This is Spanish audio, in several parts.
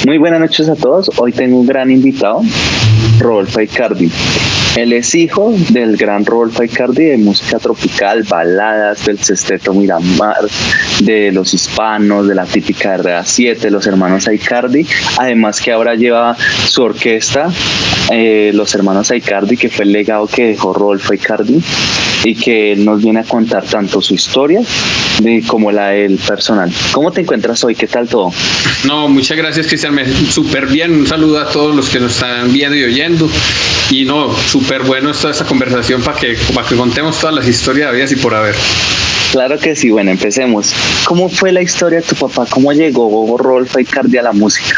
Muy buenas noches a todos. Hoy tengo un gran invitado, Rodolfo Aicardi. Él es hijo del gran Rodolfo Aicardi de música tropical, baladas, del Sexteto Miramar, de los hispanos, de la típica RA7, los hermanos Aicardi. Además que ahora lleva su orquesta, los hermanos Aicardi, que fue el legado que dejó Rodolfo Aicardi y que él nos viene a contar tanto su historia como la del personal. ¿Cómo te encuentras hoy? ¿Qué tal todo? No, muchas gracias, Cristian. Súper bien. Un saludo a todos los que nos están viendo y oyendo. Y no, súper bueno toda esta conversación para que contemos todas las historias de vida y por haber. Claro que sí. Bueno, empecemos. ¿Cómo fue la historia de tu papá? ¿Cómo llegó Rodolfo Aicardi a la música?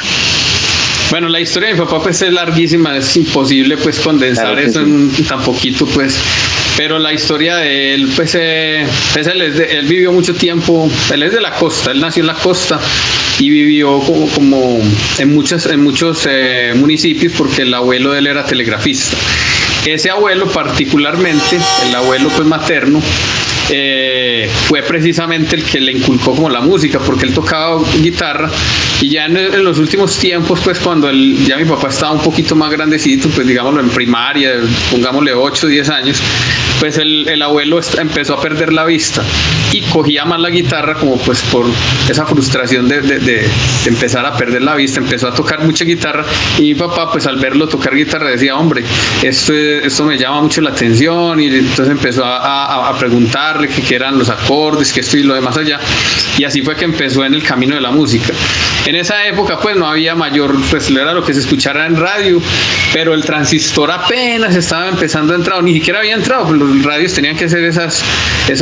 Bueno, la historia de mi papá pues es larguísima, es imposible pues condensar claro eso sí. En tan poquito pues, pero la historia de él pues, él vivió mucho tiempo, él es de la costa, él nació en la costa y vivió como en muchos municipios porque el abuelo de él era telegrafista. Ese abuelo particularmente, el abuelo pues materno, fue precisamente el que le inculcó como la música, porque él tocaba guitarra y ya en los últimos tiempos, pues cuando ya mi papá estaba un poquito más grandecito, pues digámoslo en primaria, pongámosle 8 o 10 años, pues el abuelo empezó a perder la vista y cogía más la guitarra como pues por esa frustración de empezar a perder la vista, empezó a tocar mucha guitarra y mi papá pues al verlo tocar guitarra decía, hombre, esto me llama mucho la atención, y entonces empezó a preguntarle qué eran los acordes, que esto y lo demás allá, y así fue que empezó en el camino de la música. En esa época pues no había mayor, pues era lo que se escuchara en radio, pero el transistor apenas estaba empezando a entrar, ni siquiera había entrado, pues los radios tenían que hacer esas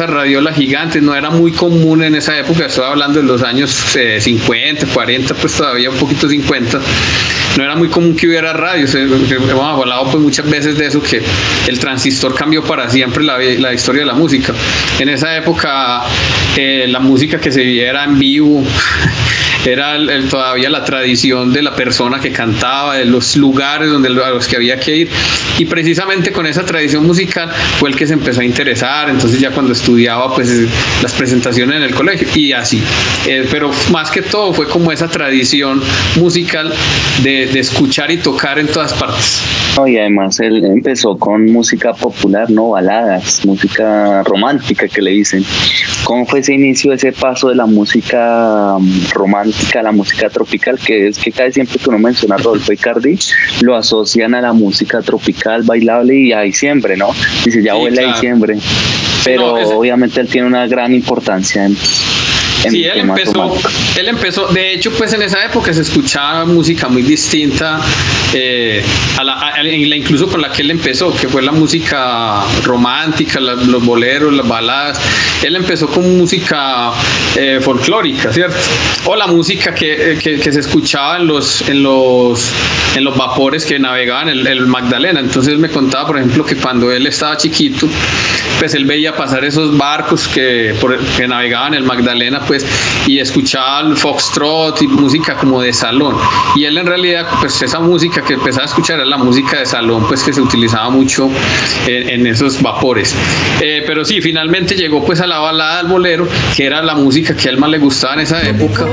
radiolas gigantes, no era muy común en esa época, estoy hablando de los años 50, 40, pues todavía un poquito 50, no era muy común que hubiera radios, hemos hablado pues muchas veces de eso, que el transistor cambió para siempre la historia de la música. En esa época la música que se veía era en vivo, era todavía la tradición de la persona que cantaba, de los lugares a los que había que ir, y precisamente con esa tradición musical fue el que se empezó a interesar. Entonces ya cuando estudiaba pues las presentaciones en el colegio y así, pero más que todo fue como esa tradición musical de escuchar y tocar en todas partes. Y además él empezó con música popular, no baladas, música romántica que le dicen. ¿Cómo fue ese inicio, ese paso de la música romántica a la música tropical? Que es que casi siempre que uno menciona a Rodolfo Aicardi lo asocian a la música tropical, bailable y a diciembre, ¿no? Dice, ya huele a diciembre. Pero no, obviamente él tiene una gran importancia en sí, él empezó, de hecho pues en esa época se escuchaba música muy distinta incluso con la que él empezó, que fue la música romántica, los boleros, las baladas. Él empezó con música folclórica, ¿cierto? O la música que se escuchaba en los vapores que navegaban el Magdalena. Entonces él me contaba, por ejemplo, que cuando él estaba chiquito, pues él veía pasar esos barcos que navegaban el Magdalena, pues, y escuchaba el foxtrot y música como de salón, y él en realidad pues esa música que empezaba a escuchar era la música de salón, pues que se utilizaba mucho en esos vapores, pero sí, finalmente llegó pues a la balada, al bolero, que era la música que a él más le gustaba en esa época,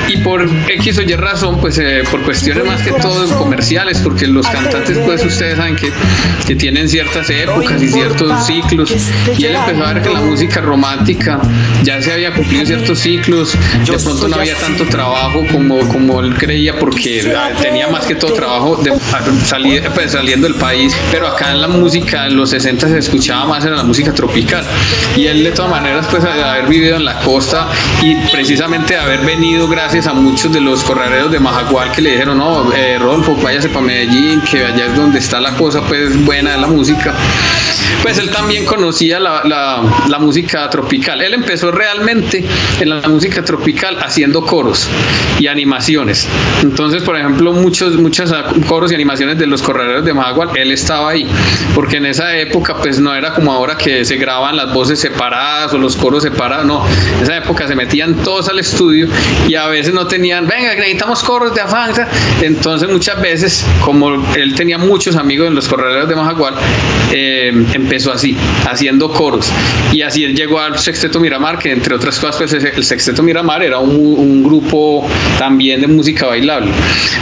y por X o Y razón, pues por cuestiones más que todo comerciales, porque los cantantes pues ustedes saben que tienen ciertas épocas y ciertos ciclos, y él empezó a ver que la música romántica ya se había cumplido ciertos ciclos, de pronto no había tanto trabajo como él creía, porque tenía más que todo trabajo saliendo del país, pero acá en la música en los 60 se escuchaba más en la música tropical, y él de todas maneras pues de haber vivido en la costa y precisamente de haber venido gracias a muchos de los corraleros de Majagual que le dijeron, no, Rodolfo, váyase para Medellín, que allá es donde está la cosa pues buena de la música, pues él también conocía la música tropical. Él empezó realmente en la música tropical haciendo coros y animaciones. Entonces, por ejemplo, muchos coros y animaciones de los corraleros de Majagual, él estaba ahí, porque en esa época pues no era como ahora que se graban las voces separadas o los coros separados, no, en esa época se metían todos al estudio y a veces no tenían, venga, necesitamos coros de afán, entonces muchas veces, como él tenía muchos amigos en los corraleros de Majagual, empezó así, haciendo coros, y así él llegó al Sexteto Miramar, que entre otras cosas pues el Sexteto Miramar era un grupo también de música bailable.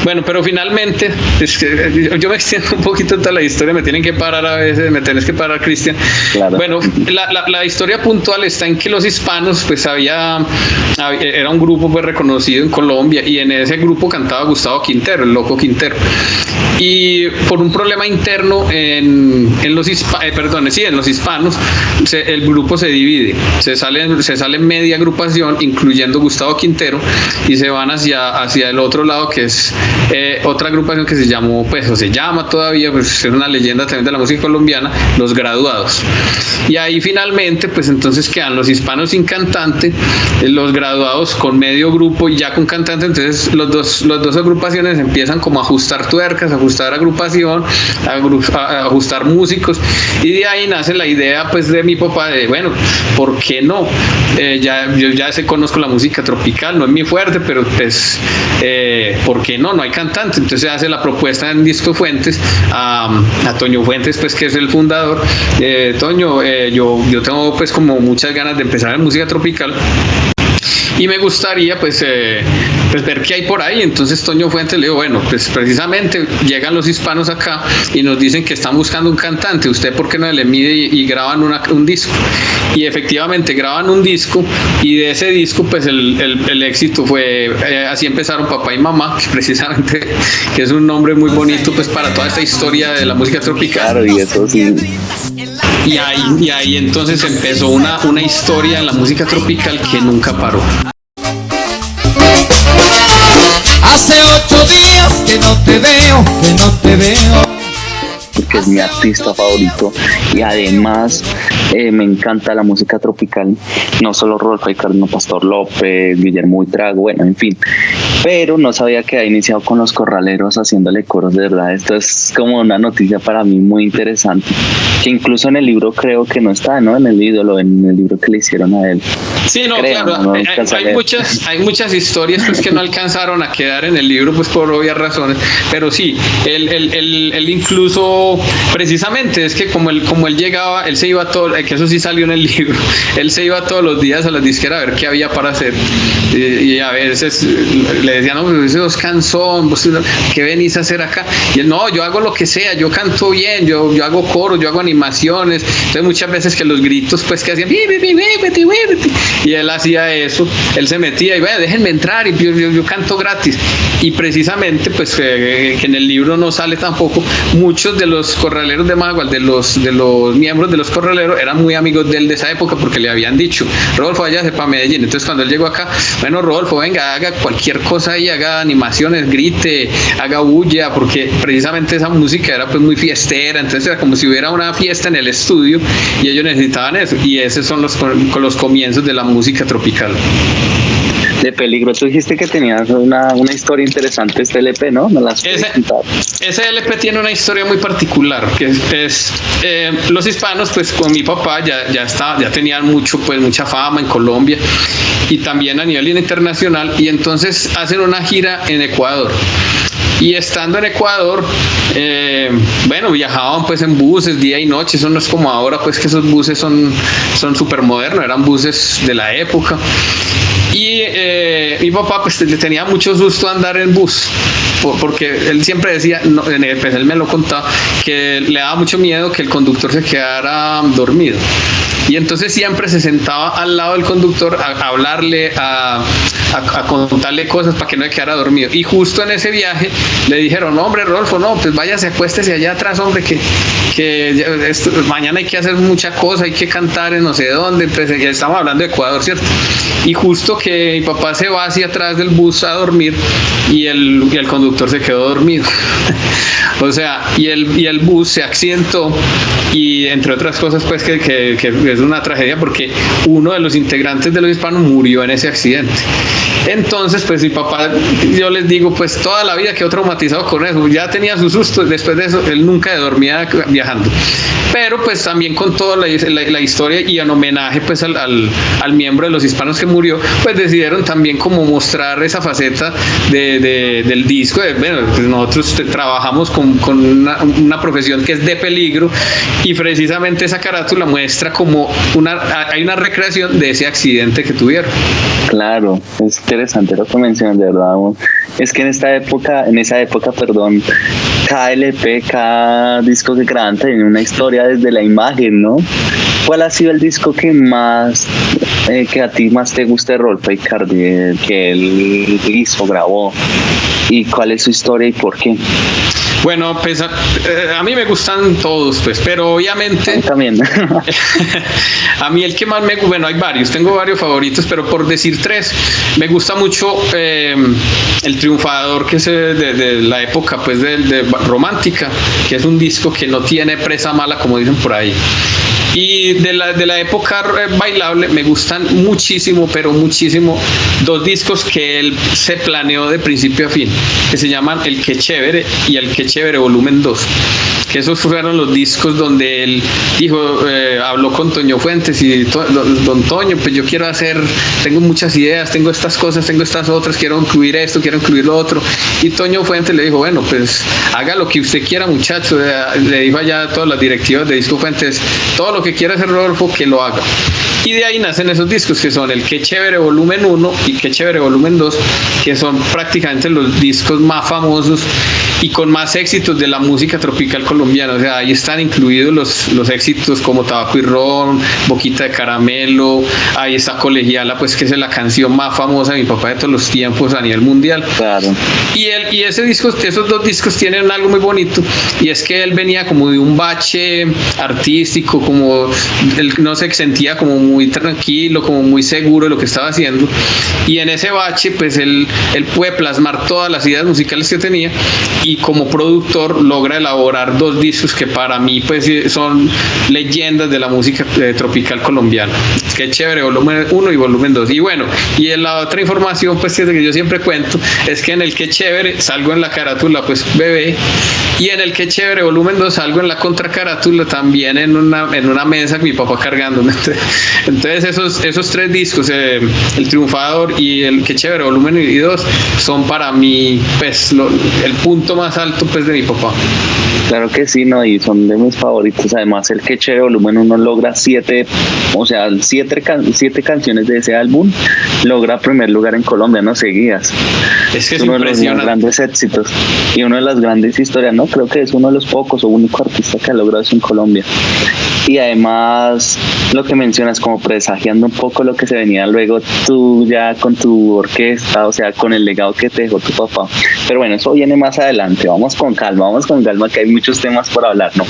Bueno, pero finalmente es que yo me extiendo un poquito en toda la historia, me tienen que parar a veces, me tienes que parar, Cristian. Claro. Bueno, la historia puntual está en que los hispanos pues era un grupo pues reconocido en Colombia, y en ese grupo cantaba Gustavo Quintero, el Loco Quintero, y por un problema interno en los hispanos, el grupo se divide, se sale media agrupación, incluyendo Gustavo Quintero, y se van hacia el otro lado, que es otra agrupación que se llamó, pues, o se llama todavía, pues es una leyenda también de la música colombiana, Los Graduados. Y ahí finalmente, pues entonces quedan los hispanos sin cantante, los graduados con medio grupo y ya con cantante. Entonces las dos agrupaciones empiezan como a ajustar tuercas, a ajustar agrupación, a ajustar músicos, y de ahí nace la idea pues de mi papá de, bueno, ¿por qué no? Yo ya conozco la música tropical, no es mi fuerte, pero pues ¿por qué no? No hay cantante. Entonces hace la propuesta en Disco Fuentes a Toño Fuentes, pues que es el fundador. Toño, yo tengo pues como muchas ganas de empezar en música tropical, y me gustaría pues ver qué hay por ahí. Entonces Toño Fuentes le dijo, bueno, pues precisamente llegan los hispanos acá y nos dicen que están buscando un cantante, ¿usted por qué no le mide y graban un disco? Y efectivamente graban un disco, y de ese disco pues el éxito fue, así empezaron Papá y Mamá, que precisamente que es un nombre muy bonito pues para toda esta historia de la música tropical. Claro, y eso sí. Y ahí entonces empezó una historia en la música tropical que nunca paró. Hace 8 días que no te veo. Porque es mi artista favorito, y además me encanta la música tropical, no solo Rodolfo Aicardi, Pastor López, Guillermo Buitrago, bueno, en fin, pero no sabía que había iniciado con Los Corraleros haciéndole coros. De verdad, esto es como una noticia para mí muy interesante, que incluso en el libro creo que no está, ¿no? En el libro que le hicieron a él. Sí, no, creo, claro, no hay muchas historias pues que no alcanzaron a quedar en el libro pues por obvias razones, pero sí, él incluso precisamente es que como él llegaba, él se iba todo, que eso sí salió en el libro, él se iba todos los días a las disqueras a ver qué había para hacer, y a veces le decían, no, pues esos canción, ¿qué venís a hacer acá? Y él, no, yo hago lo que sea, yo canto bien, yo hago coros, yo hago animaciones. Entonces muchas veces que los gritos pues que hacían, y él hacía eso, él se metía y, bueno, déjenme entrar, y yo canto gratis. Y precisamente pues que en el libro no sale tampoco, muchos de los corraleros de Magual, de los miembros de los corraleros, eran muy amigos de él de esa época, porque le habían dicho, Rodolfo, váyase para Medellín. Entonces cuando él llegó acá, bueno, Rodolfo, venga, haga cualquier cosa ahí, haga animaciones, grite, haga bulla, porque precisamente esa música era pues muy fiestera. Entonces era como si hubiera una fiesta en el estudio, y ellos necesitaban eso, y esos son los comienzos de la música tropical. De Peligro, tú dijiste que tenías una historia interesante, este LP, ¿no? Ese LP tiene una historia muy particular, que es los hispanos, pues con mi papá ya tenían mucha fama en Colombia y también a nivel internacional, y entonces hacen una gira en Ecuador. Y estando en Ecuador, bueno, viajaban pues en buses día y noche. Eso no es como ahora, pues que esos buses son súper modernos, eran buses de la época. Y mi papá pues le tenía mucho susto andar en bus, porque él siempre decía, no, pues él me lo contaba, que le daba mucho miedo que el conductor se quedara dormido. Y entonces siempre se sentaba al lado del conductor a hablarle, a contarle cosas para que no se quedara dormido. Y justo en ese viaje le dijeron, no, hombre, Rodolfo, no, pues váyase, acuéstese allá atrás, hombre, que mañana hay que hacer mucha cosa, hay que cantar en no sé dónde. Pues ya estamos hablando de Ecuador, ¿cierto? Y justo que mi papá se va hacia atrás del bus a dormir, y el conductor se quedó dormido. O sea, y el bus se accidentó, y entre otras cosas pues que es una tragedia, porque uno de los integrantes de los hispanos murió en ese accidente. Entonces, pues mi papá, yo les digo, pues toda la vida quedó traumatizado con eso, ya tenía sus sustos, después de eso él nunca dormía viajando, pero pues también con toda la historia y en homenaje pues al miembro de los hispanos que murió, pues decidieron también como mostrar esa faceta del disco, bueno, pues nosotros trabajamos con una profesión que es de peligro y precisamente esa carátula muestra como hay una recreación de ese accidente que tuvieron. Claro, es interesante lo que mencionas, de verdad. Es que en esa época, cada LP, cada disco que graban tiene una historia desde la imagen, ¿no? ¿Cuál ha sido el disco que a ti más te gusta de Rolf Icardi, que él hizo, grabó? ¿Y cuál es su historia y por qué? Bueno, pues a mí me gustan todos, pues, pero obviamente también. a mí el que más bueno, hay varios, tengo varios favoritos, pero por decir tres, me gusta mucho El Triunfador, que es de la época pues de Romántica, que es un disco que no tiene presa mala, como dicen por ahí. Y de la época bailable me gustan muchísimo, pero muchísimo, dos discos que él se planeó de principio a fin, que se llaman El Qué Chévere y El Qué Chévere Volumen 2, que esos fueron los discos donde él dijo, habló con Toño Fuentes y don Toño, pues yo tengo muchas ideas, tengo estas cosas, tengo estas otras, quiero incluir esto, quiero incluir lo otro, y Toño Fuentes le dijo, bueno, pues haga lo que usted quiera, muchacho, le dijo allá a todas las directivas de Disco Fuentes, todo lo que quiera hacer Rodolfo, que lo haga. Y de ahí nacen esos discos que son El Qué Chévere Volumen 1 y Qué Chévere Volumen 2, que son prácticamente los discos más famosos y con más éxitos de la música tropical colombiana. O sea, ahí están incluidos los éxitos como Tabaco y Ron, Boquita de Caramelo, ahí está Colegiala, pues que es la canción más famosa de mi papá de todos los tiempos a nivel mundial. Claro. Y esos dos discos tienen algo muy bonito, y es que él venía como de un bache artístico, como él no se sentía como muy tranquilo, como muy seguro de lo que estaba haciendo, y en ese bache pues él puede plasmar todas las ideas musicales que tenía, y como productor logra elaborar dos discos que para mí pues son leyendas de la música tropical colombiana. Qué Chévere Volumen 1 y Volumen 2. Y bueno, y en la otra información pues que yo siempre cuento es que en El Qué Chévere salgo en la carátula pues bebé, y en El Qué Chévere Volumen 2 salgo en la contracarátula también en una mesa con mi papá cargando. Entonces esos tres discos, El Triunfador y El Qué Chévere Volumen 1 y 2, son para mí pues el punto más alto pues de mi papá. Claro que sí, ¿no? Y son de mis favoritos. Además, El Qué Chévere Volumen 1 logra siete canciones de ese álbum, logra primer lugar en Colomia, ¿no? Seguidas. Es que es uno impresionante. de los grandes éxitos y una de las grandes historias, ¿no? Creo que es uno de los pocos o único artista que ha logrado eso en Colombia. Y además, lo que mencionas, como presagiando un poco lo que se venía luego tú ya con tu orquesta, o sea, con el legado que te dejó tu papá. Pero bueno, eso viene más adelante. Vamos con calma, que hay muchos temas por hablar, ¿no?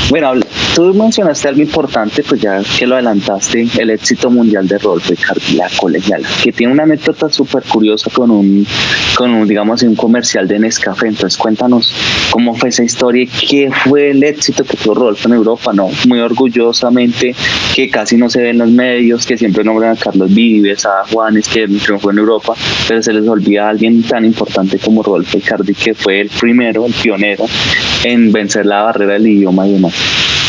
Bueno, tú mencionaste algo importante, pues ya que lo adelantaste, el éxito mundial de Rolf Icardi, La Colegiala, que tiene una anécdota súper curiosa con un digamos, un comercial de Nescafé. Entonces cuéntanos cómo fue esa historia y qué fue el éxito que tuvo Rolf en Europa, ¿no? Muy orgullosamente, que casi no se ve en los medios, que siempre nombran a Carlos Vives, a Juanes, que triunfó en Europa, pero se les olvida a alguien tan importante como Rolf Icardi, que fue el primero, el pionero en vencer la barrera del idioma y demás.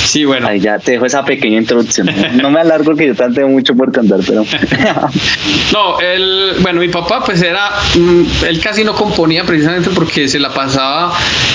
Sí, bueno. Ahí ya te dejo esa pequeña introducción. No me alargo, que yo tanto tengo mucho por cantar, pero... No, mi papá pues él casi no componía precisamente porque se la pasaba,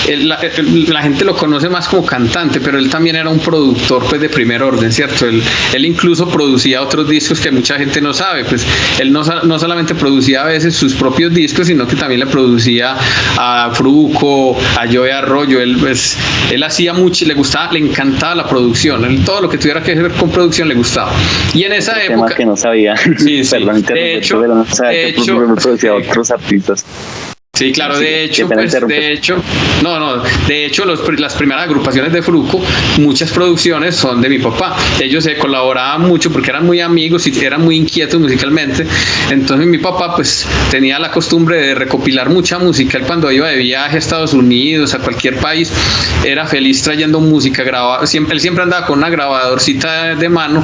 la gente lo conoce más como cantante, pero él también era un productor pues de primer orden, ¿cierto? Él incluso producía otros discos que mucha gente no sabe, pues él no solamente producía a veces sus propios discos, sino que también le producía a Fruco, a Joey Arroyo. Él hacía mucho, le encantaba la producción, todo lo que tuviera que ver con producción le gustaba. Y en esa época... que no sabía. Sí, sí. Perdón, pero no sabía que producía otros artistas. Sí, claro, de hecho, las primeras agrupaciones de Fruco, muchas producciones son de mi papá. Ellos se colaboraban mucho porque eran muy amigos y eran muy inquietos musicalmente. Entonces mi papá pues tenía la costumbre de recopilar mucha música. Él cuando iba de viaje a Estados Unidos, a cualquier país, era feliz trayendo música grabada. Él siempre andaba con una grabadorcita de mano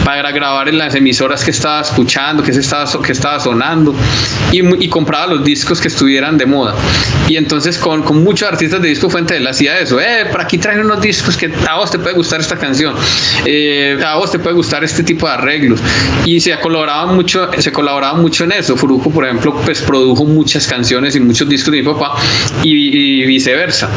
para grabar en las emisoras que estaba escuchando, que estaba sonando, y compraba los discos que estuvieran de moda. Y entonces con muchos artistas de Disco Fuente él hacía eso, por aquí traen unos discos que a vos te puede gustar esta canción, a vos te puede gustar este tipo de arreglos, y se colaboraba mucho en eso. Fruco, por ejemplo, pues produjo muchas canciones y muchos discos de mi papá, y viceversa.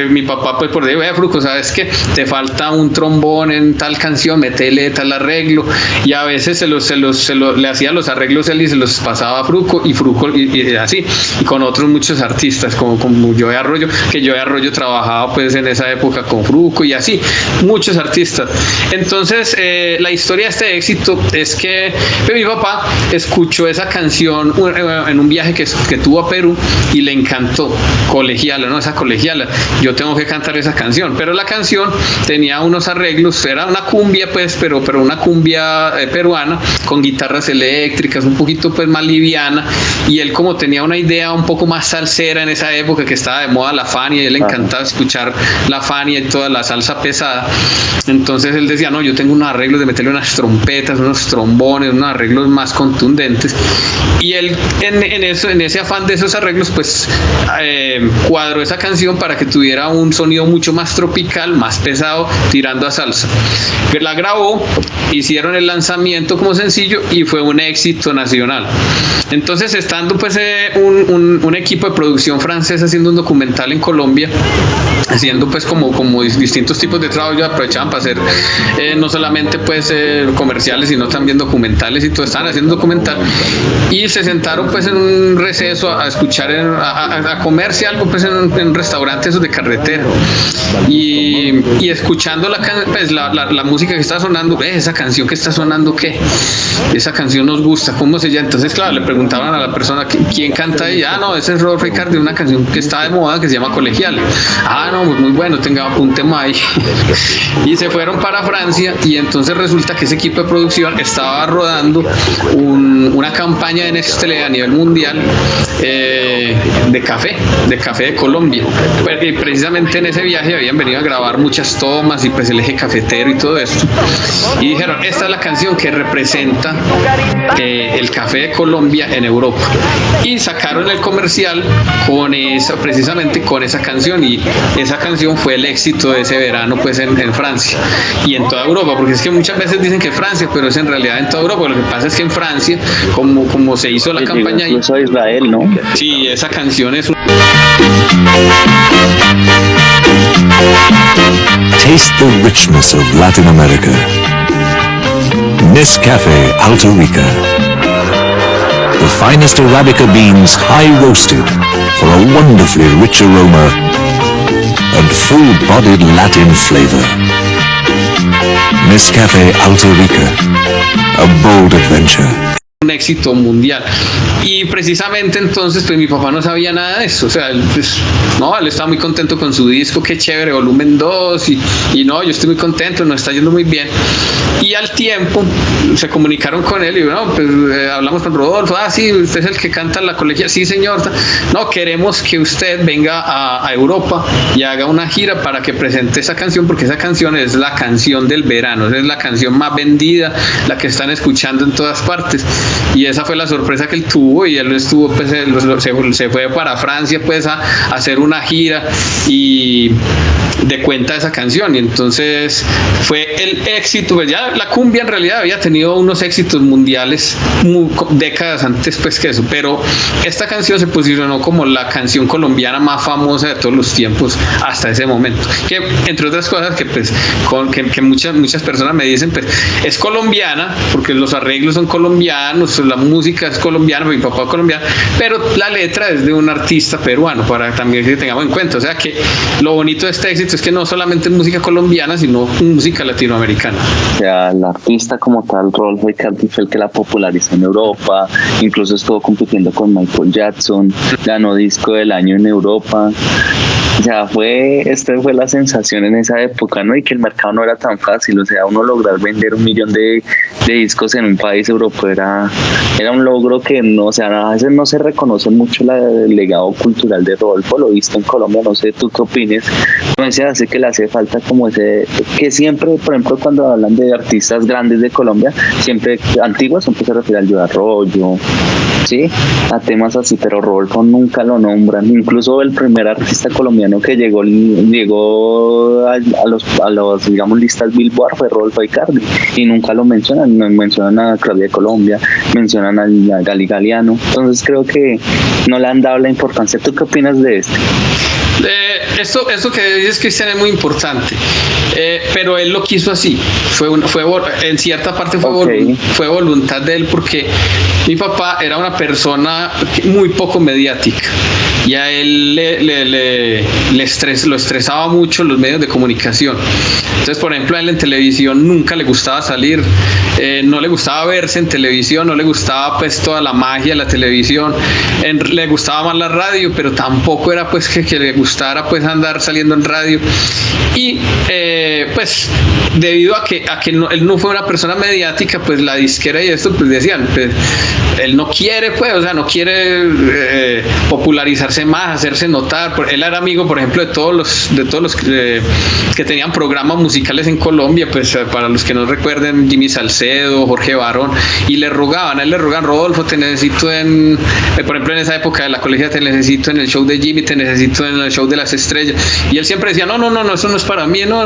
Mi papá pues por decir, Fruco, sabes que te falta un trombón en tal canción, metele tal arreglo, y a veces le hacía los arreglos él y se los pasaba a Fruco, y así, y con otros muchos artistas como Joey Arroyo, que Joey Arroyo trabajaba pues en esa época con Fruco, y así, muchos artistas. Entonces la historia de este éxito es que mi papá escuchó esa canción en un viaje que tuvo a Perú y le encantó. Colegiala, ¿no? Esa Colegiala, yo tengo que cantar esa canción, pero la canción tenía unos arreglos, era una cumbia pues, pero una cumbia peruana con guitarras eléctricas, un poquito pues más liviana, y él como tenía una idea un poco más salsera en esa época que estaba de moda la Fania, y a él le encantaba escuchar la Fania y toda la salsa pesada, entonces él decía, no, yo tengo unos arreglos de meterle unas trompetas, unos trombones, unos arreglos más contundentes, y él en ese afán de esos arreglos pues cuadró esa canción para que tuviera un sonido mucho más tropical, más pesado, tirando a salsa. La grabó, hicieron el lanzamiento como sencillo y fue un éxito nacional. Entonces, estando pues un equipo de producción francés haciendo un documental en Colombia, haciendo pues como distintos tipos de trabajo, ellos aprovechaban para hacer no solamente pues comerciales, sino también documentales, y todo, estaban haciendo documental, y se sentaron pues en un receso a escuchar, a comerse algo pues en restaurantes esos de carretera, y escuchando la música que está sonando, esa canción que está sonando, ¿qué? Esa canción nos gusta, ¿cómo se llama? Entonces claro, le preguntaban a la persona quién canta ahí. No, ese es Rodolfo Icardi, una canción que está de moda que se llama Colegiala. No, muy bueno, un tema ahí. Y se fueron para Francia, y entonces resulta que ese equipo de producción estaba rodando una campaña de Nestlé a nivel mundial de café de Colombia. Y precisamente en ese viaje habían venido a grabar muchas tomas y pues el eje cafetero y todo esto, y dijeron, esta es la canción que representa el café de Colombia en Europa, y sacaron el comercial precisamente con esa canción, y esa canción fue el éxito de ese verano pues en Francia y en toda Europa, porque es que muchas veces dicen que Francia, pero es en realidad en toda Europa. Lo que pasa es que en Francia, como se hizo la campaña, incluso a Israel, ¿no? Sí, esa canción es Taste the richness of Latin America. Nescafe Alta Rica. The finest Arabica beans high roasted for a wonderfully rich aroma and full-bodied Latin flavor. Nescafe Alta Rica. A bold adventure. Un éxito mundial. Y precisamente entonces pues mi papá no sabía nada de eso, o sea, él estaba muy contento con su disco, qué chévere, volumen 2, y no, yo estoy muy contento, nos está yendo muy bien. Y al tiempo se comunicaron con él y pues hablamos con Rodolfo, sí, usted es el que canta en la Colegiala, sí señor, no, queremos que usted venga a Europa y haga una gira para que presente esa canción, porque esa canción es la canción del verano, es la canción más vendida, la que están escuchando en todas partes. Y esa fue la sorpresa que él tuvo, y él estuvo pues se fue para Francia pues a hacer una gira y de cuenta de esa canción, y entonces fue el éxito. Pues ya la cumbia en realidad había tenido unos éxitos mundiales décadas antes pues que eso, pero esta canción se posicionó como la canción colombiana más famosa de todos los tiempos hasta ese momento, que entre otras cosas que pues que muchas personas me dicen pues es colombiana porque los arreglos son colombianos, la música es colombiana, mi papá es colombiano, pero la letra es de un artista peruano, para también que tengamos en cuenta. O sea que lo bonito de este éxito es que no solamente es música colombiana, sino música latinoamericana. O sea, el artista como tal, Rodolfo Icardi, fue el que la popularizó en Europa, incluso estuvo compitiendo con Michael Jackson, ganó disco del año en Europa. O sea, esta fue la sensación en esa época, ¿no? Y que el mercado no era tan fácil, o sea, uno lograr vender 1 millón de discos en un país europeo era un logro que no, o sea, a veces no se reconoce mucho el legado cultural de Rodolfo, lo visto en Colombia, no sé, ¿tú qué opines? No sé, hace que le hace falta como ese, que siempre, por ejemplo, cuando hablan de artistas grandes de Colombia, siempre antiguos, siempre se refiere al Yo Arroyo, ¿sí? A temas así, pero Rodolfo nunca lo nombran, incluso el primer artista colombiano que llegó a los digamos listas Billboard fue Rodolfo Icardi y nunca lo mencionan, no mencionan a Claudia de Colombia, mencionan a Gali Galiano, entonces creo que no le han dado la importancia. ¿Tú qué opinas de esto? Esto que dices, Cristian, es muy importante, pero él lo quiso así, en cierta parte fue voluntad de él, porque mi papá era una persona muy poco mediática y a él lo estresaba mucho los medios de comunicación. Entonces, por ejemplo, a él en televisión nunca le gustaba salir, no le gustaba verse en televisión, no le gustaba pues toda la magia de la televisión, le gustaba más la radio, pero tampoco era pues que le gustara pues andar saliendo en radio. Y pues debido a que él no fue una persona mediática, pues la disquera y esto pues decían, pues, él no quiere pues, o sea, no quiere popularizarse más, hacerse notar. Él era amigo, por ejemplo, de todos los que tenían programas musicales en Colombia, pues para los que no recuerden, Jimmy Salcedo, Jorge Barón, y a él le rogan, Rodolfo, te necesito por ejemplo, en esa época de la colegia, te necesito en el show de Jimmy, te necesito en el show de las estrellas, y él siempre decía, no, eso no es para mí, no,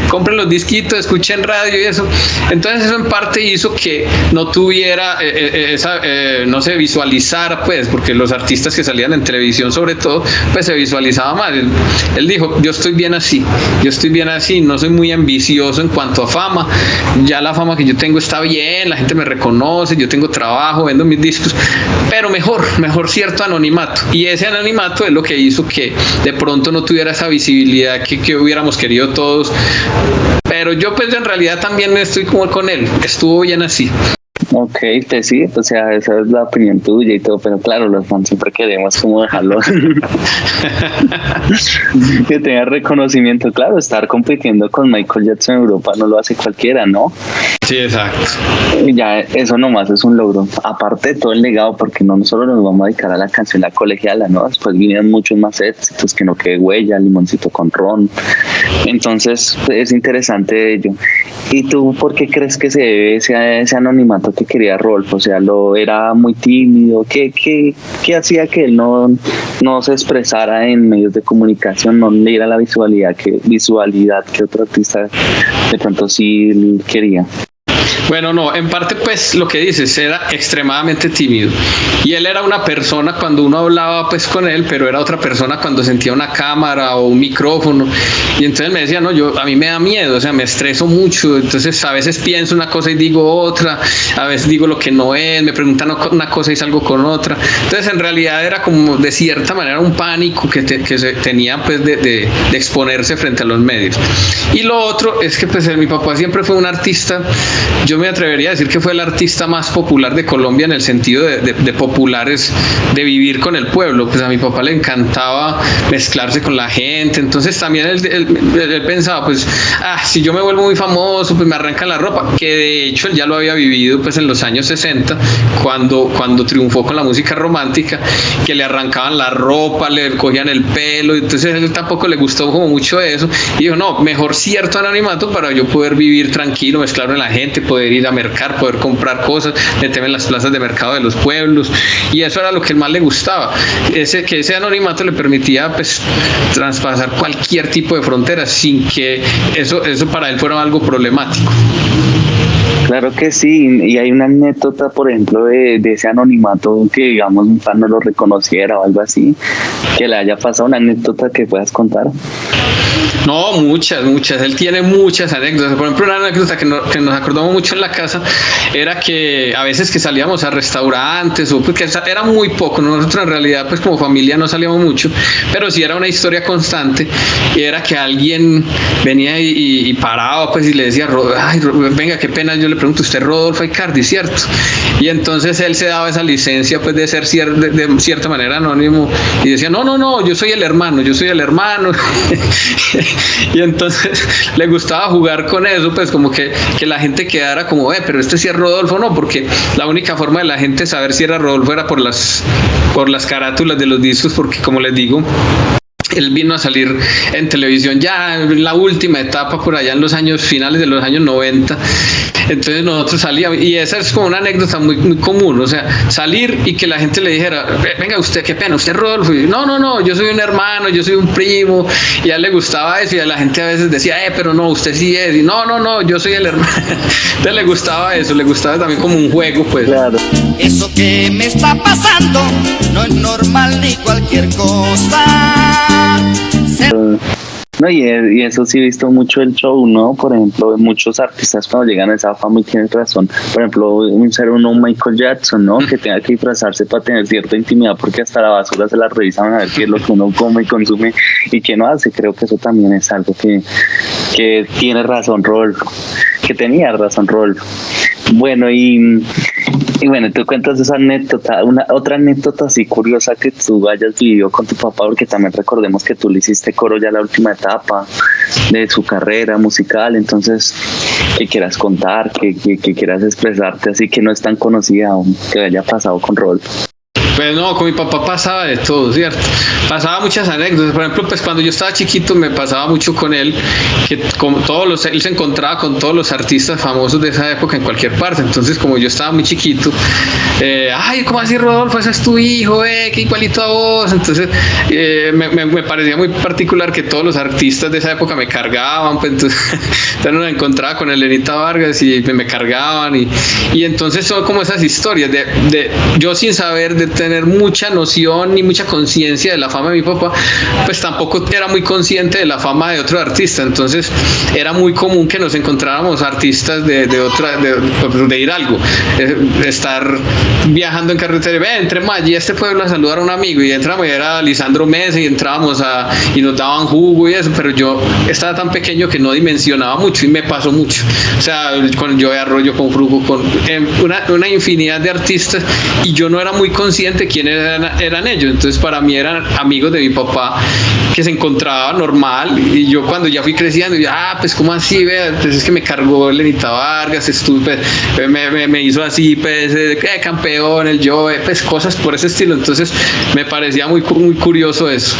compren los disquitos, escuchen radio y eso. Entonces eso en parte hizo que no tuviera no se visualizara, pues, porque los artistas que salían en televisión sobre todo, pues se visualizaba más. Él dijo, yo estoy bien así, no soy muy ambicioso en cuanto a fama, ya la fama que yo tengo está bien, la gente me reconoce, yo tengo trabajo, vendo mis discos, pero mejor cierto anonimato, y ese anonimato es lo que hizo que de pronto no tuviera esa visibilidad que hubiéramos querido todos. Pero yo pues en realidad también estoy como con él, estuvo bien así. Ok, pues sí, o sea, esa es la opinión tuya y todo, pero claro, los fans siempre queremos como dejarlo que tenga reconocimiento. Claro, estar compitiendo con Michael Jackson en Europa no lo hace cualquiera, ¿no? Sí, exacto. Ya eso nomás es un logro, aparte de todo el legado, porque no solo nos vamos a dedicar a la canción La Colegiala, ¿no? Después vinieron muchos más éxitos, Que no quede huella, Limoncito con ron. Entonces es interesante ello. ¿Y tú por qué crees que se debe ese anonimato que quería Rodolfo? O sea, era muy tímido. ¿Qué hacía que él no se expresara en medios de comunicación, no le diera la visualidad que otro artista de pronto sí quería? Bueno, no, en parte pues lo que dices, era extremadamente tímido, y él era una persona cuando uno hablaba pues con él, pero era otra persona cuando sentía una cámara o un micrófono, y entonces me decía, no, a mí me da miedo, o sea, me estreso mucho, entonces a veces pienso una cosa y digo otra, a veces digo lo que no es, me preguntan una cosa y salgo con otra. Entonces en realidad era como de cierta manera un pánico que se tenía pues de exponerse frente a los medios. Y lo otro es que pues mi papá siempre fue un artista, yo me atrevería a decir que fue el artista más popular de Colombia, en el sentido de populares, de vivir con el pueblo. Pues a mi papá le encantaba mezclarse con la gente, entonces también él pensaba, pues, si yo me vuelvo muy famoso, pues me arrancan la ropa, que de hecho él ya lo había vivido pues en los años 60, cuando triunfó con la música romántica, que le arrancaban la ropa, le cogían el pelo, entonces a él tampoco le gustó como mucho eso, y dijo, no, mejor cierto anonimato para yo poder vivir tranquilo, mezclarme en la gente, poder ir a mercar, poder comprar cosas, meterme en las plazas de mercado de los pueblos, y eso era lo que más le gustaba, que ese anonimato le permitía pues traspasar cualquier tipo de frontera sin que eso para él fuera algo problemático. Claro que sí, y hay una anécdota, por ejemplo, de ese anonimato, que digamos un fan no lo reconociera o algo así, que le haya pasado, una anécdota que puedas contar. No, muchas. Él tiene muchas anécdotas. Por ejemplo, una anécdota que nos acordamos mucho en la casa era que a veces que salíamos a restaurantes, o porque era muy poco. Nosotros en realidad, pues como familia no salíamos mucho, pero sí era una historia constante. Y era que alguien venía y paraba, pues, y le decía, ay, venga, qué pena, yo le pregunto, ¿usted es Rodolfo Aicardi, cierto? Y entonces él se daba esa licencia, pues, de ser de cierta manera anónimo, y decía, no, yo soy el hermano. Y entonces le gustaba jugar con eso, pues como que la gente quedara como, pero este sí es Rodolfo, no, porque la única forma de la gente saber si era Rodolfo era por las carátulas de los discos, porque como les digo, él vino a salir en televisión ya en la última etapa, por allá en los años finales de los años 90. Entonces nosotros salíamos, y esa es como una anécdota muy, muy común, o sea, salir y que la gente le dijera, venga, usted, qué pena, usted es Rodolfo. Y, no, yo soy un hermano, yo soy un primo, y a él le gustaba eso, y a la gente a veces decía, pero no, usted sí es, y no, yo soy el hermano. Entonces le gustaba eso, le gustaba también como un juego, pues. Claro. Eso que me está pasando no es normal ni cualquier cosa. No, y eso sí he visto mucho el show, ¿no? Por ejemplo, muchos artistas cuando llegan a esa fama, y tienes razón, por ejemplo, un ser uno Michael Jackson, ¿no? Que tenga que disfrazarse para tener cierta intimidad, porque hasta la basura se la revisan a ver qué es lo que uno come y consume y qué no hace. Creo que eso también es algo que tiene razón Rodolfo, que tenía razón Rodolfo. Bueno, y bueno, tú cuentas esa anécdota, otra anécdota así curiosa que tú hayas vivido con tu papá, porque también recordemos que tú le hiciste coro ya la última etapa de su carrera musical, entonces que quieras contar, que quieras expresarte así, que no es tan conocida aún, que haya pasado con Rodolfo. Pues no, con mi papá pasaba de todo, ¿cierto? Pasaba muchas anécdotas. Por ejemplo, pues cuando yo estaba chiquito me pasaba mucho con él, que él se encontraba con todos los artistas famosos de esa época en cualquier parte. Entonces, como yo estaba muy chiquito, ay, ¿cómo así, Rodolfo? Ese es tu hijo, que igualito a vos. Entonces, me parecía muy particular que todos los artistas de esa época me cargaban, pues entonces nos encontraba con Elenita Vargas y me cargaban, y entonces son como esas historias de yo sin saber, de tener mucha noción ni mucha conciencia de la fama de mi papá, pues tampoco era muy consciente de la fama de otro artista. Entonces era muy común que nos encontráramos artistas de Hidalgo, estar viajando en carretera, entremos allí a este pueblo a saludar a un amigo, y entramos y era Lisandro Mesa, y entrábamos y nos daban jugo y eso, pero yo estaba tan pequeño que no dimensionaba mucho, y me pasó mucho, o sea, con Joe Arroyo, con Frugo, con una infinidad de artistas, y yo no era muy consciente quiénes eran ellos. Entonces para mí eran amigos de mi papá que se encontraba normal, y yo cuando ya fui creciendo, pues ¿cómo así? Vea, pues es que me cargó Elenita Vargas, me hizo así, pues campeón, el Joe, pues cosas por ese estilo. Entonces me parecía muy, muy curioso eso.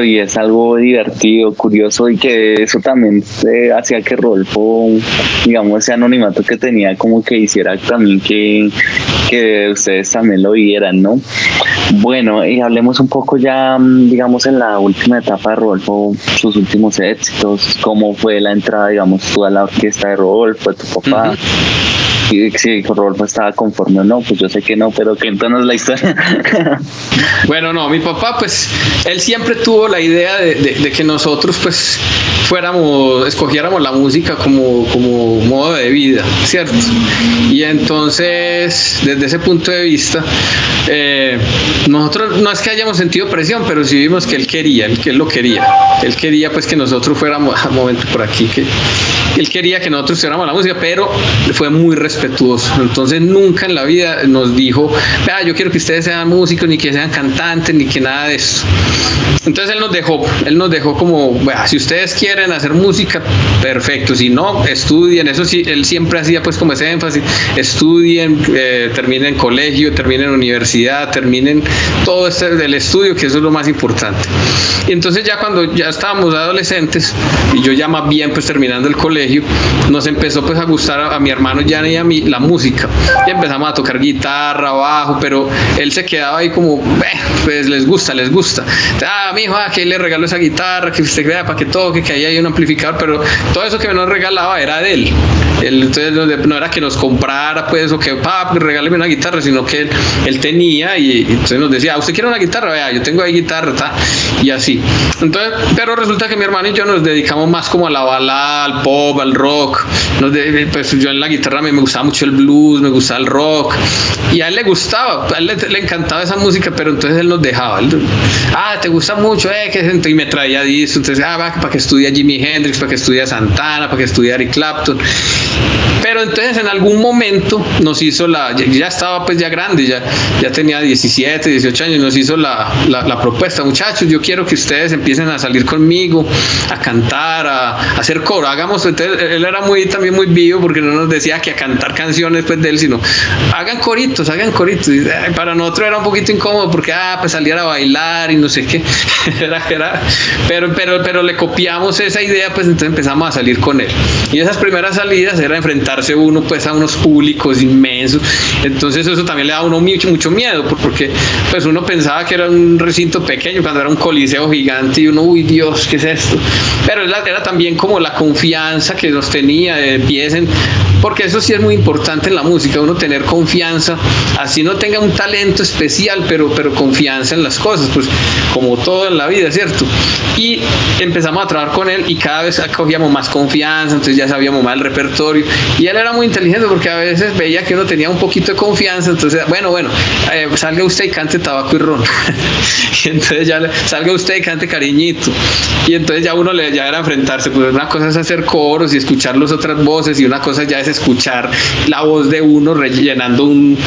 Y es algo divertido, curioso, y que eso también hacía que Rodolfo, digamos, ese anonimato que tenía, como que hiciera también que ustedes también lo vieran, ¿no? Bueno, y hablemos un poco ya, digamos, en la última etapa de Rodolfo, sus últimos éxitos, cómo fue la entrada, digamos, toda la orquesta de Rodolfo, de tu papá. Uh-huh. Si Rodolfo estaba conforme o no, pues yo sé que no, pero cuéntanos la historia. Bueno, no, mi papá, pues, él siempre tuvo la idea de que nosotros, pues, escogiéramos la música como modo de vida, ¿cierto? Y entonces, desde ese punto de vista, nosotros no es que hayamos sentido presión, pero sí vimos que él lo quería. Él quería, pues, que nosotros fuéramos, un momento por aquí, que él quería que nosotros hiciéramos la música, pero fue muy respetuoso. Entonces nunca en la vida nos dijo, yo quiero que ustedes sean músicos, ni que sean cantantes, ni que nada de eso. Entonces él nos dejó como, si ustedes quieren hacer música, perfecto, si no, estudien. Eso sí, él siempre hacía pues como ese énfasis, estudien, terminen colegio, terminen universidad, terminen todo del estudio, que eso es lo más importante. Y entonces ya cuando ya estábamos adolescentes, y yo ya más bien pues terminando el colegio, colegio, nos empezó pues a gustar a mi hermano Jan y a mí la música, y empezamos a tocar guitarra, bajo, pero él se quedaba ahí como, pues les gusta, mijo, que le regalo esa guitarra, que usted vea para que toque, que ahí hay un amplificador, pero todo eso que nos regalaba era de él. Entonces no era que nos comprara pues o que regáleme una guitarra, sino que él tenía, y entonces nos decía, ¿usted quiere una guitarra? Vea, yo tengo ahí guitarra, y así. Entonces, pero resulta que mi hermano y yo nos dedicamos más como a la balada, al pop, al rock. Pues yo en la guitarra me gustaba mucho el blues, me gustaba el rock, y a él le gustaba, a él le encantaba esa música, pero entonces él nos dejaba. Te gusta mucho, y me traía discos, entonces, para que estudie Jimi Hendrix, para que estudie Santana, para que estudie Eric Clapton. Pero entonces en algún momento nos hizo ya estaba pues ya grande, ya tenía 17, 18 años, nos hizo la propuesta, muchachos, yo quiero que ustedes empiecen a salir conmigo, a cantar, a hacer coro, hagamos. Entonces él era también muy vivo, porque no nos decía que a cantar canciones pues de él, sino hagan coritos, y para nosotros era un poquito incómodo, porque pues salir a bailar y no sé qué, pero le copiamos esa idea, pues entonces empezamos a salir con él, y esas primeras salidas era enfrentarse uno pues a unos públicos inmensos. Entonces eso también le da a uno mucho miedo, porque pues uno pensaba que era un recinto pequeño cuando era un coliseo gigante, y uno, uy Dios, ¿qué es esto? Pero era también como la confianza que nos tenía de empiecen, porque eso sí es muy importante en la música, uno tener confianza, así no tenga un talento especial, pero confianza en las cosas, pues como todo en la vida, ¿cierto? Y empezamos a trabajar con él, y cada vez cogíamos más confianza, entonces ya sabíamos más el repertorio, y él era muy inteligente, porque a veces veía que uno tenía un poquito de confianza, entonces salga usted y cante Tabaco y Ron. Y entonces ya salga usted y cante Cariñito, y entonces ya uno ya era enfrentarse, pues una cosa es hacer coros y escuchar las otras voces, y una cosa ya es escuchar la voz de uno rellenando un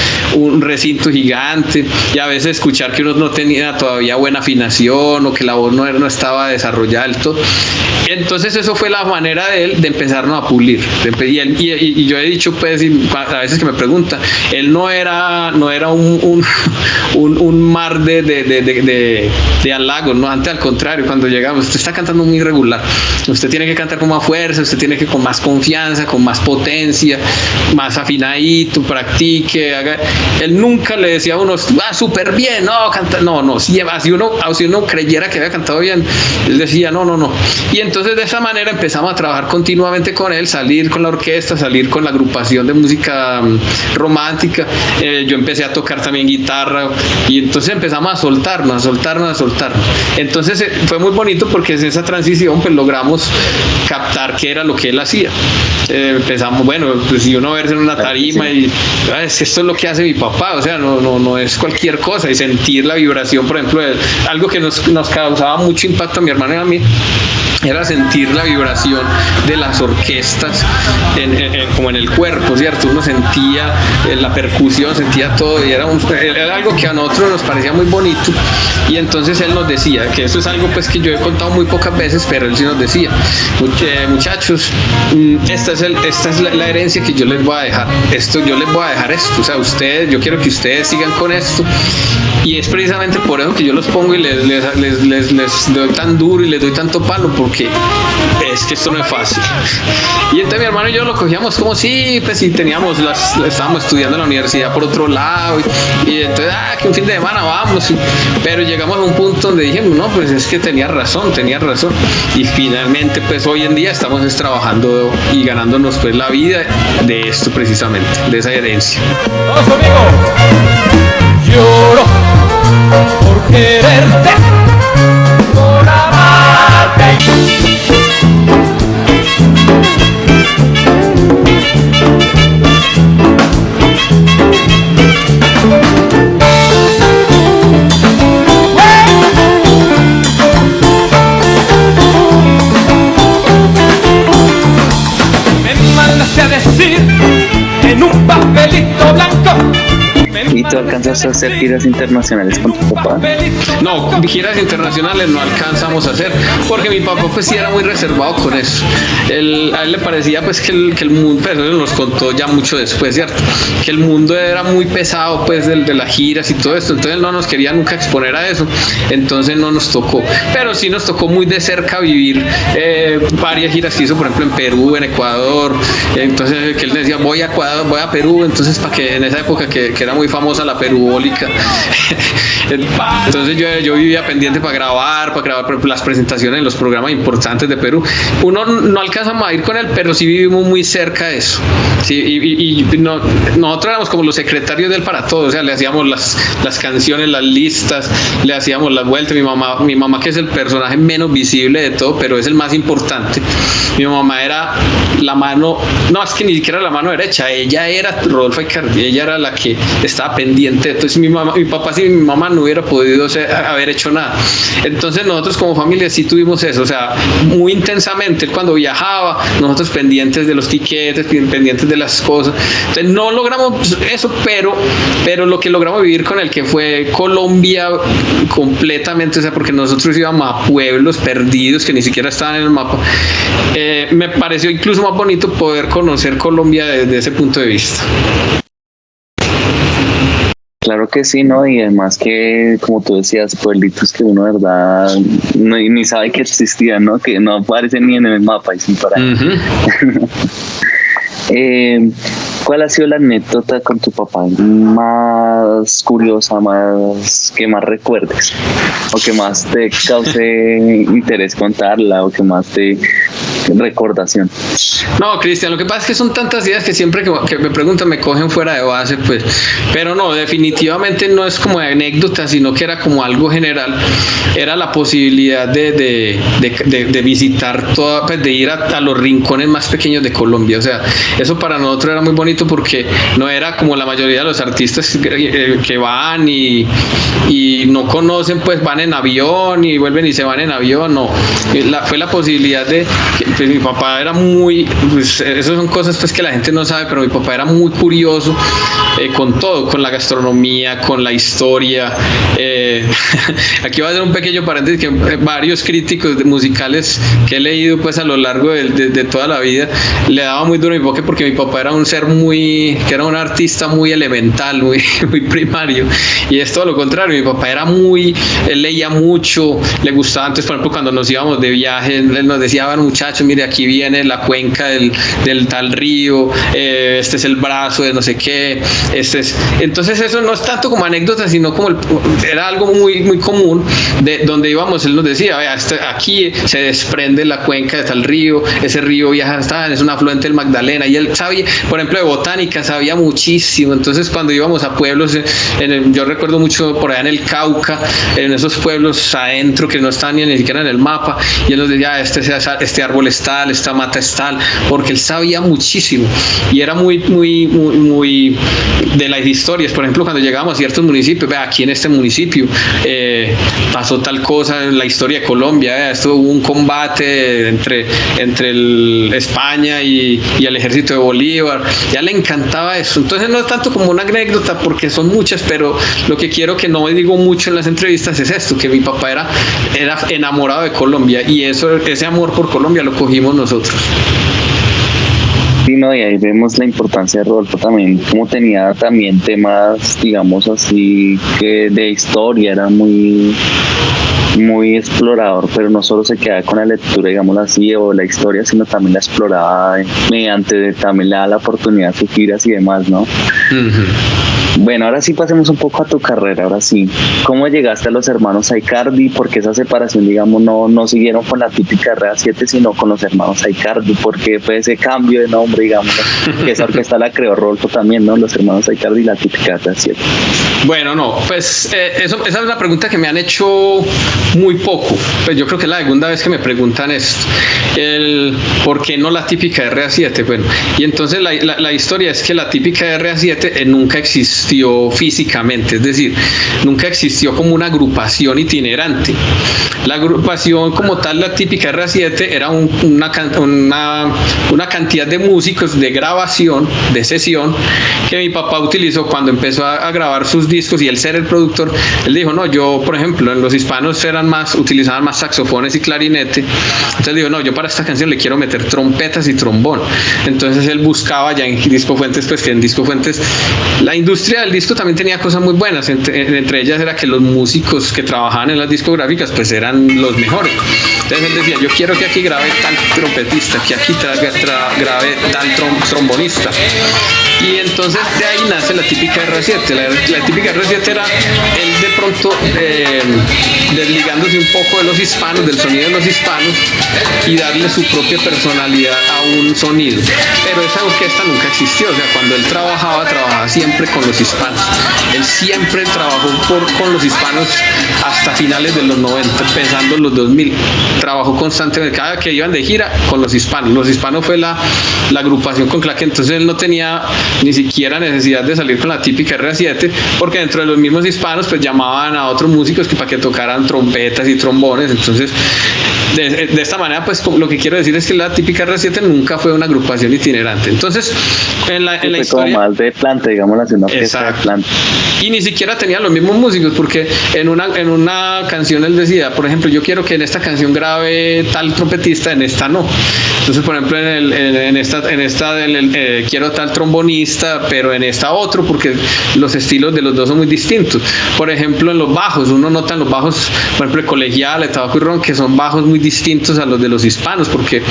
recinto gigante, y a veces escuchar que uno no tenía todavía buena afinación, o que la voz no estaba desarrollada del todo. Entonces eso fue la manera de él de empezarnos a pulir, y yo he dicho pues, a veces que me preguntan, él no era un mar de halagos, no, antes al contrario, cuando llegamos, usted está cantando muy regular, usted tiene que cantar con más fuerza, usted tiene que con más confianza, con más potencia, más afinadito, practique, haga. Él nunca le decía a uno, súper bien, si uno creyera que había cantado bien, él decía no, y entonces de esa manera empezamos a trabajar continuamente con él, salir con la orquesta, salir con la agrupación de música romántica. Yo empecé a tocar también guitarra, y entonces empezamos a soltarnos. Entonces fue muy bonito, porque en esa transición pues logramos captar qué era lo que él hacía. Empezamos, pues si uno verse en una tarima y es que esto es lo que hace mi papá, o sea, no es cualquier cosa, y sentir la vibración, por ejemplo, algo que nos causaba mucho impacto a mi hermano y a mí, era sentir la vibración de las orquestas como en el cuerpo, ¿cierto? Uno sentía la percusión, sentía todo, y era algo que a nosotros nos parecía muy bonito. Y entonces él nos decía, que eso es algo pues que yo he contado muy pocas veces, pero él sí nos decía, muchachos, esta es la herencia que yo les voy a dejar, yo les voy a dejar esto, o sea, yo quiero que ustedes sigan con esto, y es precisamente por eso que yo los pongo y les doy tan duro y les doy tanto palo, porque es que esto no es fácil. Y entonces mi hermano y yo lo cogíamos como sí, pues sí, estábamos estudiando en la universidad por otro lado, y entonces, que un fin de semana vamos, pero llegamos a un punto donde dijimos, no, pues es que tenía razón, y finalmente pues hoy en día estamos trabajando y ganándonos pues la vida de esto, precisamente, de esa herencia. Vamos amigos, lloro por quererte, por amarte. Me mandaste a decir en un papelito blanco. alcanzas a hacer giras internacionales con tu papá? No, giras internacionales no alcanzamos a hacer, porque mi papá pues sí era muy reservado con eso. A él le parecía pues que el mundo, pero él nos contó ya mucho después, ¿cierto? Que el mundo era muy pesado pues de las giras y todo esto, entonces él no nos quería nunca exponer a eso, entonces no nos tocó, pero sí nos tocó muy de cerca vivir varias giras que hizo, por ejemplo en Perú, en Ecuador, entonces que él decía voy a Ecuador, voy a Perú, entonces para que en esa época que era muy famosa la perubólica, entonces yo vivía pendiente para grabar las presentaciones en los programas importantes de Perú. Uno no alcanza a ir con él, pero sí vivimos muy cerca de eso, sí, nosotros éramos como los secretarios de él para todo, o sea, le hacíamos las canciones, las listas, le hacíamos las vueltas. Mi mamá que es el personaje menos visible de todo, pero es el más importante. Mi mamá era la mano, no, es que ni siquiera la mano derecha, ella era Rodolfo Icardi, ella era la que estaba pendiente. Entonces mi papá sin mi mamá no hubiera podido haber hecho nada. Entonces nosotros como familia sí tuvimos eso, o sea, muy intensamente. Él cuando viajaba, nosotros pendientes de los tiquetes, pendientes de las cosas. Entonces no logramos eso, pero lo que logramos vivir con él, que fue Colombia completamente, o sea, porque nosotros íbamos a pueblos perdidos que ni siquiera estaban en el mapa, me pareció incluso más bonito poder conocer Colombia desde ese punto de vista. Claro que sí, ¿no? Y además que, como tú decías, pueblitos que uno, verdad, ni sabe que existían, ¿no? Que no aparecen ni en el mapa y sin parar. Uh-huh. ¿Cuál ha sido la anécdota con tu papá más curiosa, que más recuerdes? ¿O que más te cause interés contarla? ¿O que más te recordación? No, Cristian, lo que pasa es que son tantas ideas que siempre que me preguntan me cogen fuera de base, pues. Pero no, definitivamente no es como de anécdota, sino que era como algo general. Era la posibilidad de visitar toda, pues de ir a los rincones más pequeños de Colombia. O sea, eso para nosotros era muy bonito porque no era como la mayoría de los artistas que van y no conocen, pues van en avión y vuelven y se van en avión. No, fue la posibilidad de pues mi papá era muy, pues esas son cosas pues que la gente no sabe, pero mi papá era muy curioso con todo, con la gastronomía, con la historia. Aquí voy a hacer un pequeño paréntesis, que varios críticos musicales que he leído pues a lo largo de toda la vida le daba muy duro a mi papá, porque mi papá era un ser que era un artista muy elemental, muy primario, y es todo lo contrario. Mi papá era él leía mucho, le gustaba. Antes, por ejemplo, cuando nos íbamos de viaje, él nos decía, bueno, muchachos, mire, aquí viene la cuenca del tal río, este es el brazo de no sé qué, entonces eso no es tanto como anécdota, sino como era algo muy, muy común, de donde íbamos. Él nos decía, vea, aquí se desprende la cuenca de tal río, ese río viaja hasta, es un afluente del Magdalena, y él sabía, por ejemplo, de botánica sabía muchísimo. Entonces cuando íbamos a pueblos, yo recuerdo mucho por allá en el Cauca, en esos pueblos adentro que no están ni siquiera en el mapa, y él nos decía, este árbol es tal, esta mata es tal, porque él sabía muchísimo y era muy, muy, muy, muy de las historias. Por ejemplo, cuando llegábamos a ciertos municipios, vea, aquí en este municipio pasó tal cosa en la historia de Colombia, vea, esto hubo un combate entre España y el ejército de Bolívar. Ya le encantaba eso. Entonces no es tanto como una anécdota, porque son muchas, pero lo que quiero, que no digo mucho en las entrevistas, es esto, que mi papá era enamorado de Colombia, y ese amor por Colombia lo cogimos nosotros. Sí, no, y ahí vemos la importancia de Rodolfo también, como tenía también temas, digamos así, que de historia, era muy explorador, pero no solo se quedaba con la lectura, digámoslo así, o la historia, sino también la exploraba también le da la oportunidad de giras y demás, ¿no? Uh-huh. Bueno, ahora sí pasemos un poco a tu carrera. Ahora sí, ¿cómo llegaste a los hermanos Icardi? Porque esa separación, digamos, no siguieron con la típica RA7, sino con los hermanos Icardi. Porque fue ese cambio de nombre, digamos, que esa orquesta la creó Rodolfo también, ¿no? Los hermanos Icardi y la típica RA7. Bueno, no, pues esa es una pregunta que me han hecho muy poco. Pues yo creo que es la segunda vez que me preguntan esto. ¿Por qué no la típica RA7? Bueno, y entonces la historia es que la típica RA7 nunca existió físicamente, es decir, nunca existió como una agrupación itinerante. La agrupación como tal, la típica R7, era una cantidad de músicos de grabación, de sesión, que mi papá utilizó cuando empezó a grabar sus discos, y él ser el productor, él dijo, no, yo, por ejemplo, en los hispanos utilizaban más saxofones y clarinete, entonces dijo, no, yo para esta canción le quiero meter trompetas y trombón. Entonces él buscaba ya en Disco Fuentes, pues que en Disco Fuentes la industria del disco también tenía cosas muy buenas, entre ellas era que los músicos que trabajaban en las discográficas pues eran los mejores. Entonces él decía, yo quiero que aquí grabe tal trompetista, que aquí grabe tal trombonista. Y entonces de ahí nace la típica R7. La típica R7 era él de pronto desligándose un poco de los hispanos, del sonido de los hispanos, y darle su propia personalidad a un sonido. Pero esa orquesta nunca existió, o sea, cuando él trabajaba siempre con los hispanos. Él siempre trabajó con los hispanos hasta finales de los 90, empezando los 2000. Trabajó constantemente, cada que iban de gira con los hispanos. Los hispanos fue la agrupación con Claque, entonces él no tenía ni siquiera necesidad de salir con la típica R7, porque dentro de los mismos hispanos pues llamaban a otros músicos que para que tocaran trompetas y trombones. Entonces de esta manera pues lo que quiero decir es que la típica R7 nunca fue una agrupación itinerante. Entonces en la historia como más de planta, digamos, una orquesta de planta, y ni siquiera tenía los mismos músicos, porque en una canción él decía, por ejemplo, yo quiero que en esta canción grabe tal trompetista, en esta no. Entonces, por ejemplo, en esta quiero tal trombonista, pero en esta otro, porque los estilos de los dos son muy distintos. Por ejemplo, en los bajos, uno nota en los bajos, por ejemplo, el Colegial, el Tabaco y Ron, que son bajos muy distintos a los de los hispanos, porque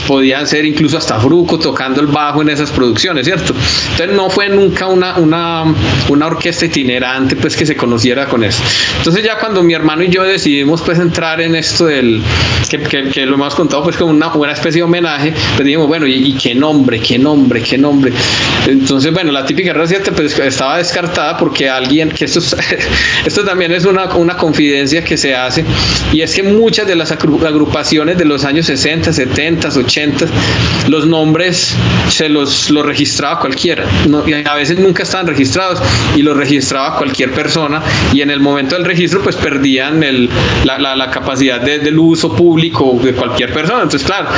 podían ser incluso hasta Fruco tocando el bajo en esas producciones, ¿cierto? Entonces no fue nunca una orquesta itinerante pues que se conociera con eso. Entonces ya cuando mi hermano y yo decidimos pues entrar en esto del que lo hemos contado pues como una especie de homenaje, pues dijimos, bueno, ¿y qué nombre? Entonces, bueno, la típica R7 pues estaba descartada porque alguien, que esto también es una confidencia que se hace, y es que muchas de las agrupaciones de los años 60, 70, 80, los nombres se los registraba cualquiera, y a veces nunca estaban registrados, y los registraba cualquier persona, y en el momento del registro pues perdían la capacidad del uso público de cualquier persona. Entonces, claro,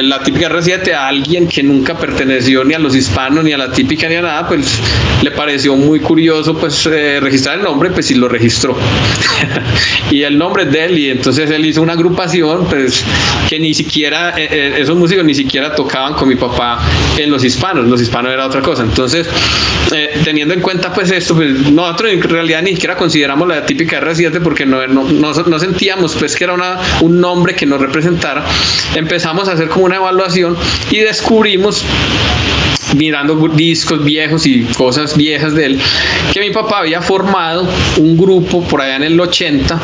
la típica R7 a alguien que nunca perteneció ni a los hispanos, ni a la típica, ni a nada, pues le pareció muy curioso pues registrar el nombre, pues sí lo registró. Y el nombre es de él, y entonces él hizo una agrupación pues que ni siquiera esos músicos ni siquiera tocaban con mi papá en los hispanos era otra cosa. Entonces, teniendo en cuenta pues esto, pues nosotros en realidad ni siquiera consideramos la típica R7 porque no sentíamos pues que era un nombre que nos representara. Empezamos a hacer como una evaluación y descubrimos, mirando discos viejos y cosas viejas de él, que mi papá había formado un grupo por allá en el 80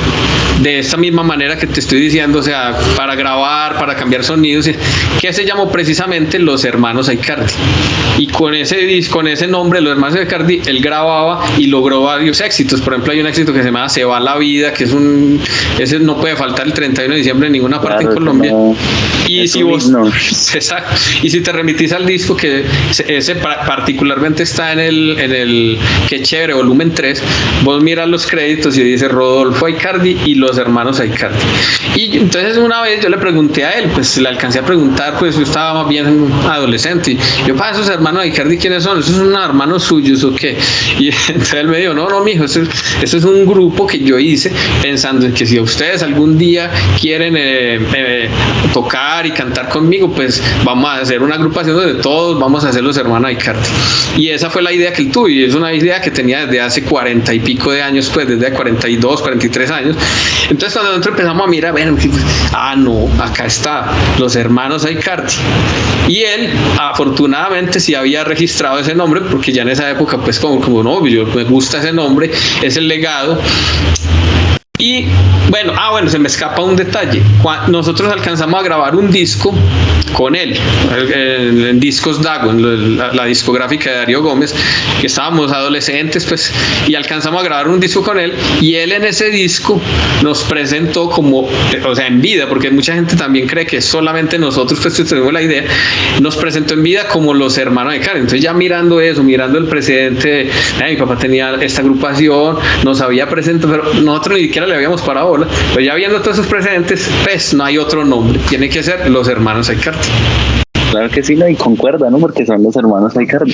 de esta misma manera que te estoy diciendo, o sea, para grabar, para cambiar sonidos, que se llamó precisamente Los Hermanos Aicardi. Y con ese nombre, Los Hermanos Aicardi, él grababa y logró varios éxitos. Por ejemplo, hay un éxito que se llama Se va la vida, que ese no puede faltar el 31 de diciembre en ninguna parte en Colombia. Y si vos, exacto, y si te remitís al disco, que ese particularmente está en el Qué Chévere, volumen 3, vos miras los créditos y dice Rodolfo Aicardi y Los Hermanos Aicardi. Y entonces una vez yo le pregunté a él, pues le alcancé a preguntar, pues yo estaba más bien adolescente, y yo, para esos hermanos Aicardi, ¿quiénes son? ¿Esos son unos hermanos suyos o qué? Y entonces él me dijo, no mijo, eso es un grupo que yo hice pensando en que si ustedes algún día quieren tocar y cantar conmigo, pues vamos a hacer una agrupación donde todos vamos a ser los hermanos Aicardi. Y esa fue la idea que él tuvo, y es una idea que tenía desde hace 40 y pico de años, pues desde 42, 43 años. Entonces cuando nosotros empezamos a mirar, bueno, no, acá está, Los Hermanos Aicardi. Y él afortunadamente sí había registrado ese nombre, porque ya en esa época pues como no, yo me gusta ese nombre, es el legado. Y bueno, se me escapa un detalle. Nosotros alcanzamos a grabar un disco con él en Discos Dago, en la discográfica de Darío Gómez, que estábamos adolescentes pues, y alcanzamos a grabar un disco con él, y él en ese disco nos presentó como, o sea, en vida, porque mucha gente también cree que solamente nosotros pues tenemos la idea, nos presentó en vida como Los Hermanos Aicardi. Entonces ya mirando eso, mirando el precedente, mi papá tenía esta agrupación, nos había presentado, pero nosotros ni siquiera siquiera le habíamos parado bola, pero ya viendo todos esos precedentes, pues no hay otro nombre, tiene que ser los hermanos Aicardi. Claro que sí, no, y concuerda, ¿no? Porque son los hermanos Aicardi.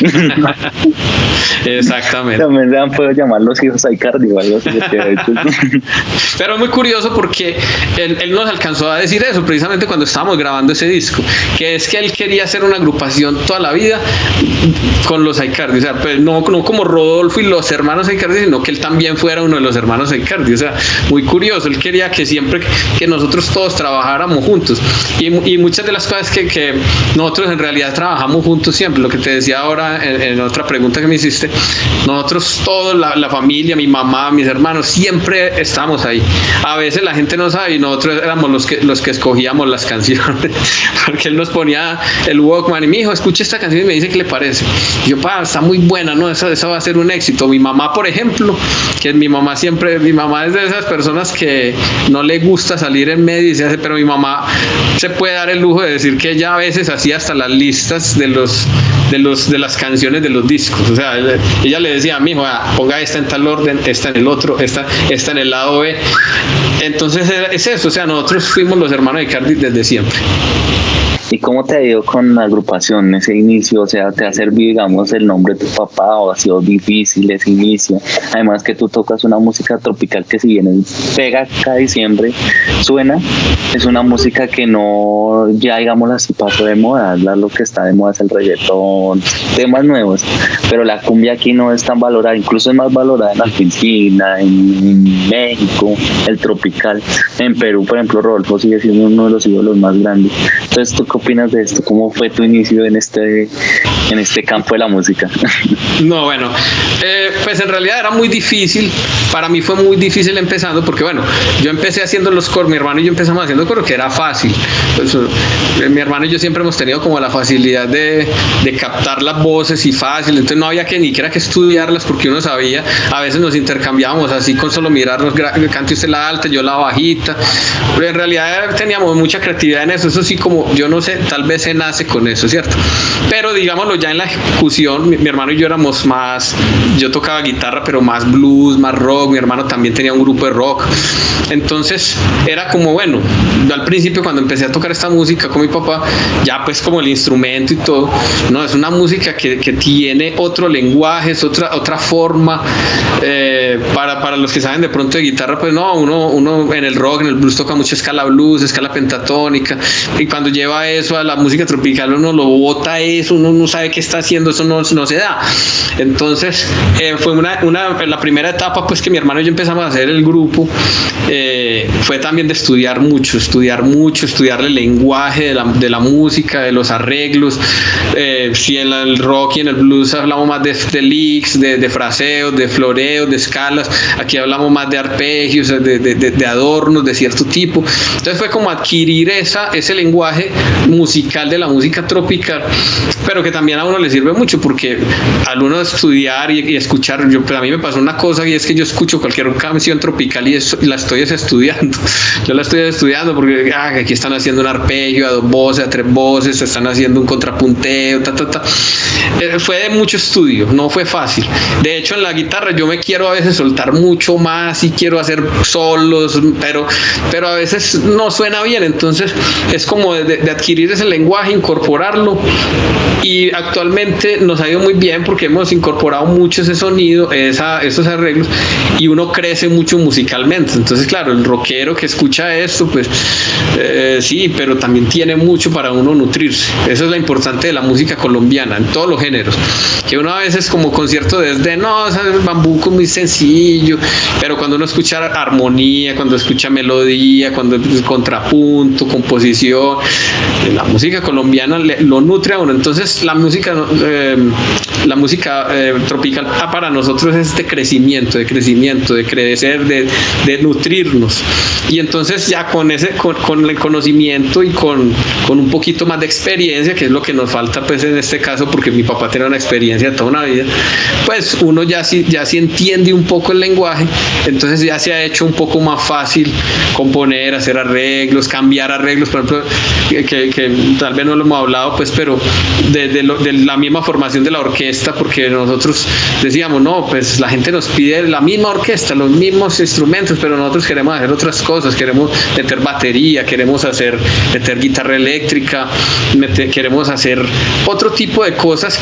Exactamente. También se han podido llamar los hijos Aicardi o algo así. Pero es muy curioso porque él nos alcanzó a decir eso precisamente cuando estábamos grabando ese disco, que es que él quería hacer una agrupación toda la vida con los Aicardi, o sea, pues no como Rodolfo y los hermanos Aicardi, sino que él también fuera uno de los hermanos Aicardi, o sea, muy curioso. Él quería que siempre que nosotros todos trabajáramos juntos, y muchas de las cosas que nosotros en realidad trabajamos juntos siempre, lo que te decía ahora en otra pregunta que me hiciste, nosotros todos, la familia, mi mamá, mis hermanos, siempre estamos ahí. A veces la gente no sabe y nosotros éramos los que escogíamos las canciones, porque él nos ponía el Walkman y me dijo, escucha esta canción y me dice qué le parece. Y yo, está muy buena, ¿no? Esa va a ser un éxito. Mi mamá, por ejemplo, que mi mamá es de esas personas que no le gusta salir en medio y se hace, pero mi mamá se puede dar el lujo de decir que ella a veces hacía hasta las listas de las canciones de los discos. O sea, ella le decía a mi hijo, ponga esta en tal orden, esta en el otro, esta en el lado B. Entonces es eso, o sea, nosotros fuimos los hermanos Aicardi desde siempre. ¿Y cómo te ha ido con la agrupación, ese inicio? O sea, ¿te ha servido, digamos, el nombre de tu papá o ha sido difícil ese inicio? Además que tú tocas una música tropical que si bien pega cada diciembre, suena, es una música que no, ya digamos así, pasó de moda. Lo que está de moda es el reggaetón, temas nuevos, pero la cumbia aquí no es tan valorada, incluso es más valorada en Argentina, en México, el tropical. En Perú, por ejemplo, Rodolfo sigue siendo uno de los ídolos más grandes. Entonces, ¿tú qué opinas de esto? ¿Cómo fue tu inicio en este campo de la música? No, bueno, pues en realidad era muy difícil. Para mí fue muy difícil empezando porque, bueno, yo empecé haciendo los coros, mi hermano y yo empezamos haciendo coros, que era fácil. Pues, mi hermano y yo siempre hemos tenido como la facilidad de captar las voces y fácil, entonces no había que ni siquiera que estudiarlas porque uno sabía. A veces nos intercambiábamos así con solo mirarnos, cante usted la alta, yo la bajita. Pero en realidad teníamos mucha creatividad en eso. Eso sí, como yo no sé, tal vez se nace con eso, ¿cierto? Pero digámoslo, ya en la ejecución, mi hermano y yo éramos más, yo tocaba guitarra, pero más blues, más rock, mi hermano también tenía un grupo de rock. Entonces era como, bueno, yo al principio cuando empecé a tocar esta música con mi papá, ya pues como el instrumento y todo, no, es una música que tiene otro lenguaje, es otra forma. Para los que saben de pronto de guitarra, pues no, uno en el rock, en el blues toca mucha escala blues, escala pentatónica, y cuando lleva eso a la música tropical uno lo bota eso, uno no sabe qué está haciendo, eso no se da. Entonces fue la primera etapa pues que mi hermano y yo empezamos a hacer el grupo, fue también de estudiar el lenguaje de la música, de los arreglos. Si en el rock y en el blues hablamos más de licks, de fraseos, de floreos, de escalas, aquí hablamos más de arpegios, de adornos de cierto tipo. Entonces fue como adquirir ese lenguaje musical de la música tropical, pero que también a uno le sirve mucho porque al uno estudiar y escuchar, a mí me pasó una cosa y es que yo escucho cualquier canción tropical y la estoy estudiando. Yo la estoy estudiando porque aquí están haciendo un arpegio a 2 voces, a 3 voces, están haciendo un contrapunteo, fue de mucho estudio, no fue fácil. De hecho, en la guitarra yo me quiero a veces soltar mucho más y quiero hacer solos, pero a veces no suena bien. Entonces es como de adquirir ese lenguaje, incorporarlo, y actualmente nos ha ido muy bien porque hemos incorporado mucho ese sonido, esos arreglos, y uno crece mucho musicalmente. Entonces claro, el rockero que escucha esto, pues sí, pero también tiene mucho para uno nutrirse. Eso es lo importante de la música colombiana en todos los géneros, que uno a veces como con cierto desdén, no, el bambuco es muy sencillo, pero cuando uno escucha armonía, cuando escucha melodía, cuando contrapunto, composición, la música colombiana lo nutre a uno. Entonces la música tropical para nosotros es de crecimiento, de crecer, de nutrirnos. Y entonces ya con el conocimiento y con un poquito más de experiencia, que es lo que nos falta pues en este caso, porque mi papá tiene una experiencia de toda una vida, pues uno ya sí entiende un poco el lenguaje. Entonces ya se ha hecho un poco más fácil componer, hacer arreglos, cambiar arreglos. Por ejemplo, que tal vez no lo hemos hablado, pues, pero de la misma formación de la orquesta, porque nosotros decíamos, no, pues la gente nos pide la misma orquesta, los mismos instrumentos, pero nosotros queremos hacer otras cosas, queremos meter batería, queremos meter guitarra eléctrica, queremos hacer otro tipo de cosas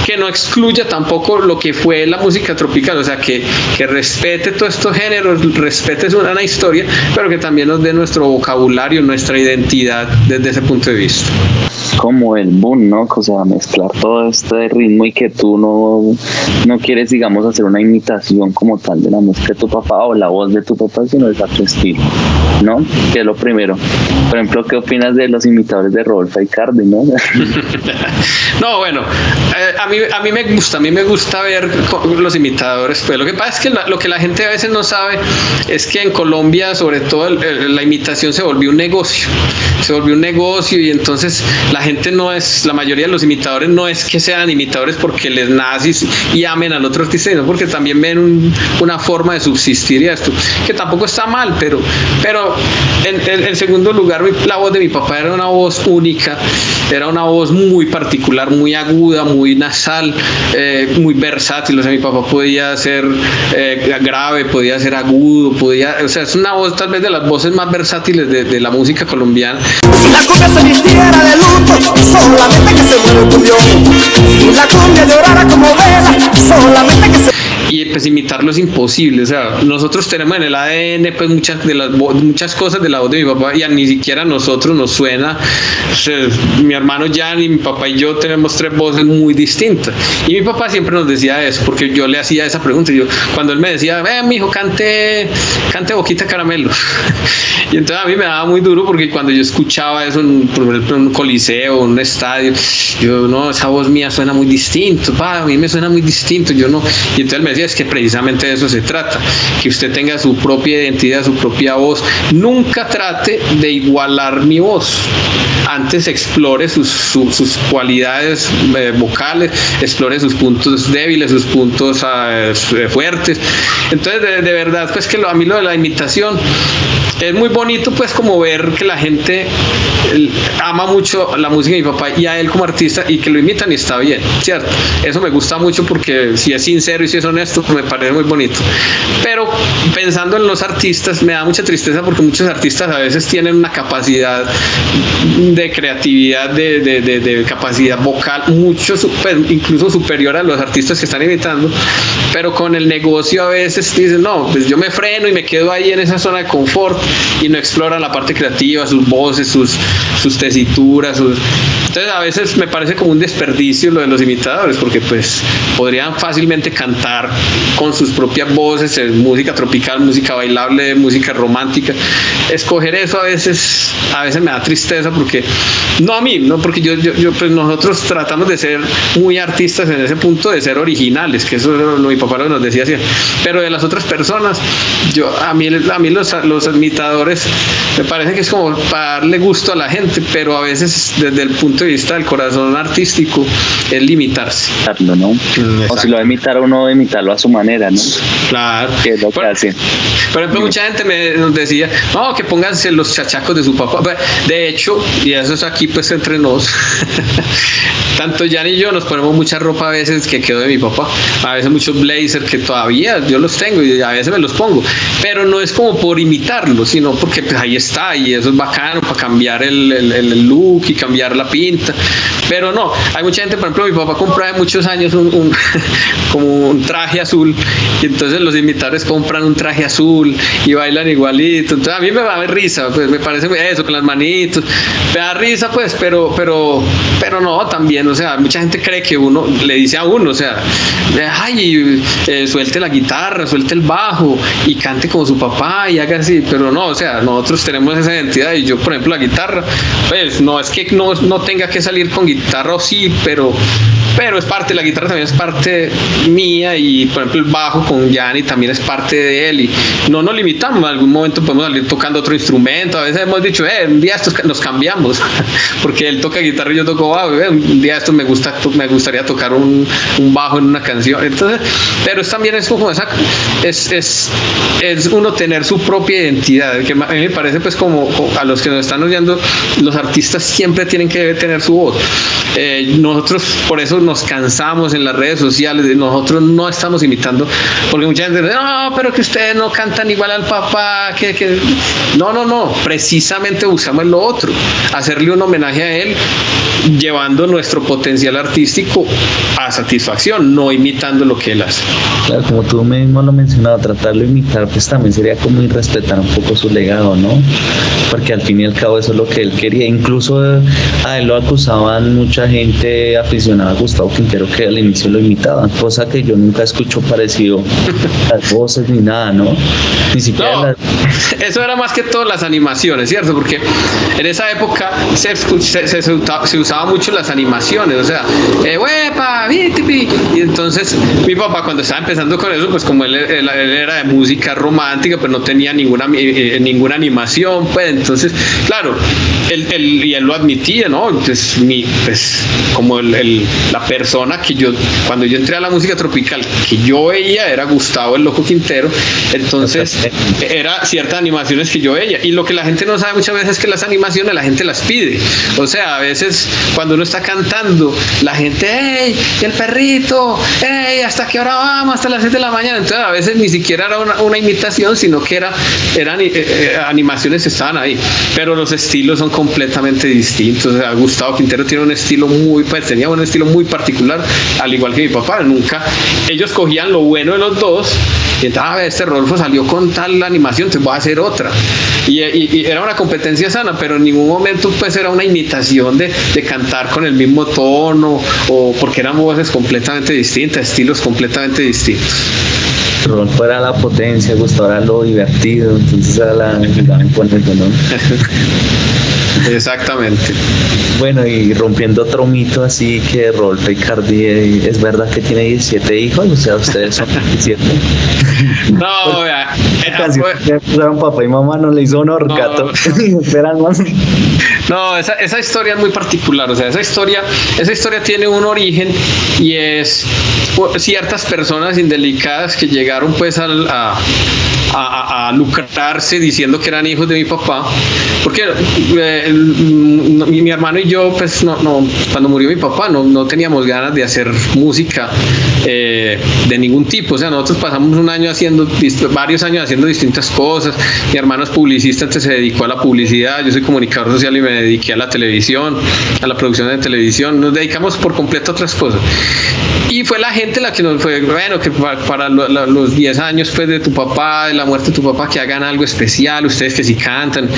que no excluya tampoco lo que fue la música tropical, o sea, que respete todos estos géneros, respete una historia, pero que también nos dé nuestro vocabulario, nuestra identidad desde ese punto de vista. Como el boom, ¿no? O sea, mezclar todo este ritmo y que tú no quieres, digamos, hacer una imitación como tal de la música de tu papá o la voz de tu papá, sino es a tu estilo, ¿no? Que es lo primero. Por ejemplo, ¿qué opinas de los imitadores de Rodolfo Aicardi, no? No, bueno, a mí me gusta ver los imitadores, pero lo que pasa es que lo que la gente a veces no sabe es que en Colombia, sobre todo, la imitación se volvió un negocio y entonces la gente la mayoría de los imitadores no es que sean imitadores porque les nace y amen al otro artista, sino porque también ven una forma de subsistir y esto, que tampoco está mal, pero en segundo lugar, la voz de mi papá era una voz única, era una voz muy particular, muy aguda, muy nasal, muy versátil. O sea, mi papá podía ser grave, podía ser agudo, o sea, es una voz tal vez de las voces más versátiles de la música colombiana. Si la cumbia se vistiera de luto, solamente que se muere el cumbión. Si la cumbia llorara como vela, solamente que se... Y pues imitarlo es imposible, o sea, nosotros tenemos en el ADN pues muchas cosas de la voz de mi papá y ni siquiera a nosotros nos suena. O sea, mi hermano Jan y mi papá y yo tenemos 3 voces muy distintas y mi papá siempre nos decía eso porque yo le hacía esa pregunta y cuando él me decía, mijo, cante Boquita Caramelo y entonces a mí me daba muy duro porque cuando yo escuchaba eso por ejemplo en un coliseo, en un estadio, yo, no, esa voz mía suena muy distinto, a mí me suena muy distinto, yo no, y entonces él me decía, es que precisamente de eso se trata, que usted tenga su propia identidad, su propia voz, nunca trate de igualar mi voz, antes explore sus cualidades vocales, explore sus puntos débiles, sus puntos fuertes. Entonces de verdad pues que a mí lo de la imitación es muy bonito pues como ver que la gente ama mucho la música de mi papá y a él como artista y que lo imitan y está bien, ¿cierto? Eso me gusta mucho porque si es sincero y si es honesto me parece muy bonito, pero pensando en los artistas me da mucha tristeza porque muchos artistas a veces tienen una capacidad de creatividad, de capacidad vocal mucho incluso superior a los artistas que están imitando, pero con el negocio a veces dicen, no, pues yo me freno y me quedo ahí en esa zona de confort y no exploran la parte creativa, sus voces, sus tesituras, entonces a veces me parece como un desperdicio lo de los imitadores porque pues podrían fácilmente cantar con sus propias voces, música tropical, música bailable, música romántica. Escoger eso a veces me da tristeza porque no a mí, no porque yo pues nosotros tratamos de ser muy artistas en ese punto, de ser originales, que eso mi papá nos decía así, pero de las otras personas, a mí los imitadores me parece que es como para darle gusto a la gente, pero a veces desde el punto de vista del corazón artístico es limitarse. ¿No? O si lo va a imitar uno, imitarlo a su manera, ¿no? Claro. Que es lo que hace. Por ejemplo, mucha gente nos decía, no, que pónganse los chachacos de su papá. De hecho, y eso es aquí pues entre nos, tanto Jan y yo nos ponemos mucha ropa a veces que quedó de mi papá, a veces muchos blazers que todavía yo los tengo y a veces me los pongo, pero no es como por imitarlo, sino porque pues ahí está y eso es bacano para cambiar el look y cambiar la pinta, pero no, hay mucha gente, por ejemplo, mi papá compró hace muchos años como un traje azul y entonces los imitadores compran un traje azul y bailan igualito, entonces a mí me da risa, pues me parece eso con las manitos, me da risa pues, pero no, también, o sea, mucha gente cree que uno le dice a uno, o sea, ay, suelte la guitarra, suelte el bajo y cante como su papá y haga así, pero no, o sea, nosotros tenemos esa identidad y yo, por ejemplo, la guitarra, pues no es que no tenga que salir con guitarra o sí, pero pero es parte, la guitarra también es parte mía, y por ejemplo el bajo con Yanni también es parte de él, y no nos limitamos, en algún momento podemos salir tocando otro instrumento, a veces hemos dicho, un día estos nos cambiamos, porque él toca guitarra y yo toco bajo, un día esto me gustaría tocar un bajo en una canción, entonces, pero también es como esa, es uno tener su propia identidad, que a mí me parece pues como a los que nos están oyendo, los artistas siempre tienen que tener su voz. Nosotros por eso nos cansamos en las redes sociales, nosotros no estamos imitando, porque mucha gente dice, no, pero que ustedes no cantan igual al papá, que no, precisamente buscamos lo otro, hacerle un homenaje a él, llevando nuestro potencial artístico a satisfacción, no imitando lo que él hace. Claro, como tú mismo lo mencionabas, tratarlo de imitar, pues también sería como irrespetar un poco su legado, ¿no? Porque al fin y al cabo eso es lo que él quería. Incluso a él lo acusaban mucha gente aficionada a Gustavo Quintero, que al inicio lo imitaban, cosa que yo nunca escucho parecido las voces ni nada, ¿no? Ni siquiera no, eso era más que todo las animaciones, ¿cierto? Porque en esa época se usaba mucho las animaciones, o sea, ¡huepa! Y entonces mi papá, cuando estaba empezando con eso, pues como él era de música romántica, pues no tenía ninguna animación, pues entonces, claro, él lo admitía, ¿no? Entonces, como la persona que cuando yo entré a la música tropical, que yo veía era Gustavo el Loco Quintero, entonces era ciertas animaciones que yo veía, y lo que la gente no sabe muchas veces es que las animaciones la gente las pide, o sea, a veces cuando uno está cantando, la gente, ¡hey! El perrito, ¡hey! ¿Hasta qué hora vamos? Hasta las 7 de la mañana, entonces a veces ni siquiera era una imitación, sino que eran animaciones que estaban ahí, pero los estilos son completamente distintos. O sea, Gustavo Quintero tenía un estilo muy particular, al igual que mi papá. Ellos cogían lo bueno de los dos y entonces, este Rodolfo salió con tal animación, entonces voy a hacer otra, y era una competencia sana, pero en ningún momento pues era una imitación de cantar con el mismo tono, o porque eran voces completamente distintas, estilos completamente distintos. Rodolfo era la potencia, Gustavo era lo divertido, entonces era la imponente, ¿no? Exactamente. Bueno, y rompiendo otro mito así, que Rodolfo Icardi, ¿es verdad que tiene 17 hijos? O sea, ustedes son 17. No, vea. Papá y mamá no le hizo honor, Cato. Esperan más. No, esa historia es muy particular. O sea, esa historia tiene un origen, y es ciertas personas indelicadas que llegaron pues a lucrarse diciendo que eran hijos de mi papá, porque mi hermano y yo pues no, cuando murió mi papá no teníamos ganas de hacer música de ningún tipo. O sea, nosotros pasamos varios años haciendo distintas cosas. Mi hermano es publicista, entonces se dedicó a la publicidad, yo soy comunicador social y me dediqué a la televisión, a la producción de televisión. Nos dedicamos por completo a otras cosas, y fue la gente la que nos fue, bueno, que para los 10 años pues de tu papá, de la muerte de tu papá, que hagan algo especial, ustedes que sí cantan.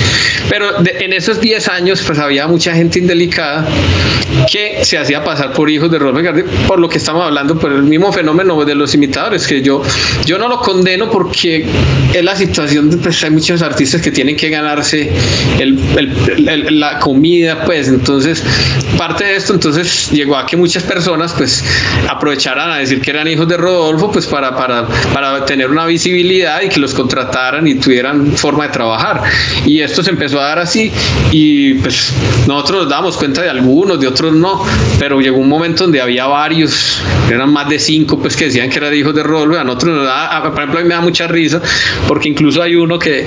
Pero en esos 10 años pues había mucha gente indelicada que se hacía pasar por hijos de Rodolfo Icardi, por lo que estamos hablando, por el mismo fenómeno de los imitadores, que yo no lo condeno, porque es la situación de, pues hay muchos artistas que tienen que ganarse la comida, pues entonces parte de esto entonces llegó a que muchas personas pues aprovecharan a decir que eran hijos de Rodolfo, pues para tener una visibilidad y que los contrataran y tuvieran forma de trabajar, y esto se empezó a dar así, y pues nosotros nos dábamos cuenta de algunos, de otros no, pero llegó un momento donde había varios, eran más de 5 pues que decían que eran hijos de Rodolfo. A nosotros nos da, por ejemplo, a mí me da mucha risa, porque incluso hay uno que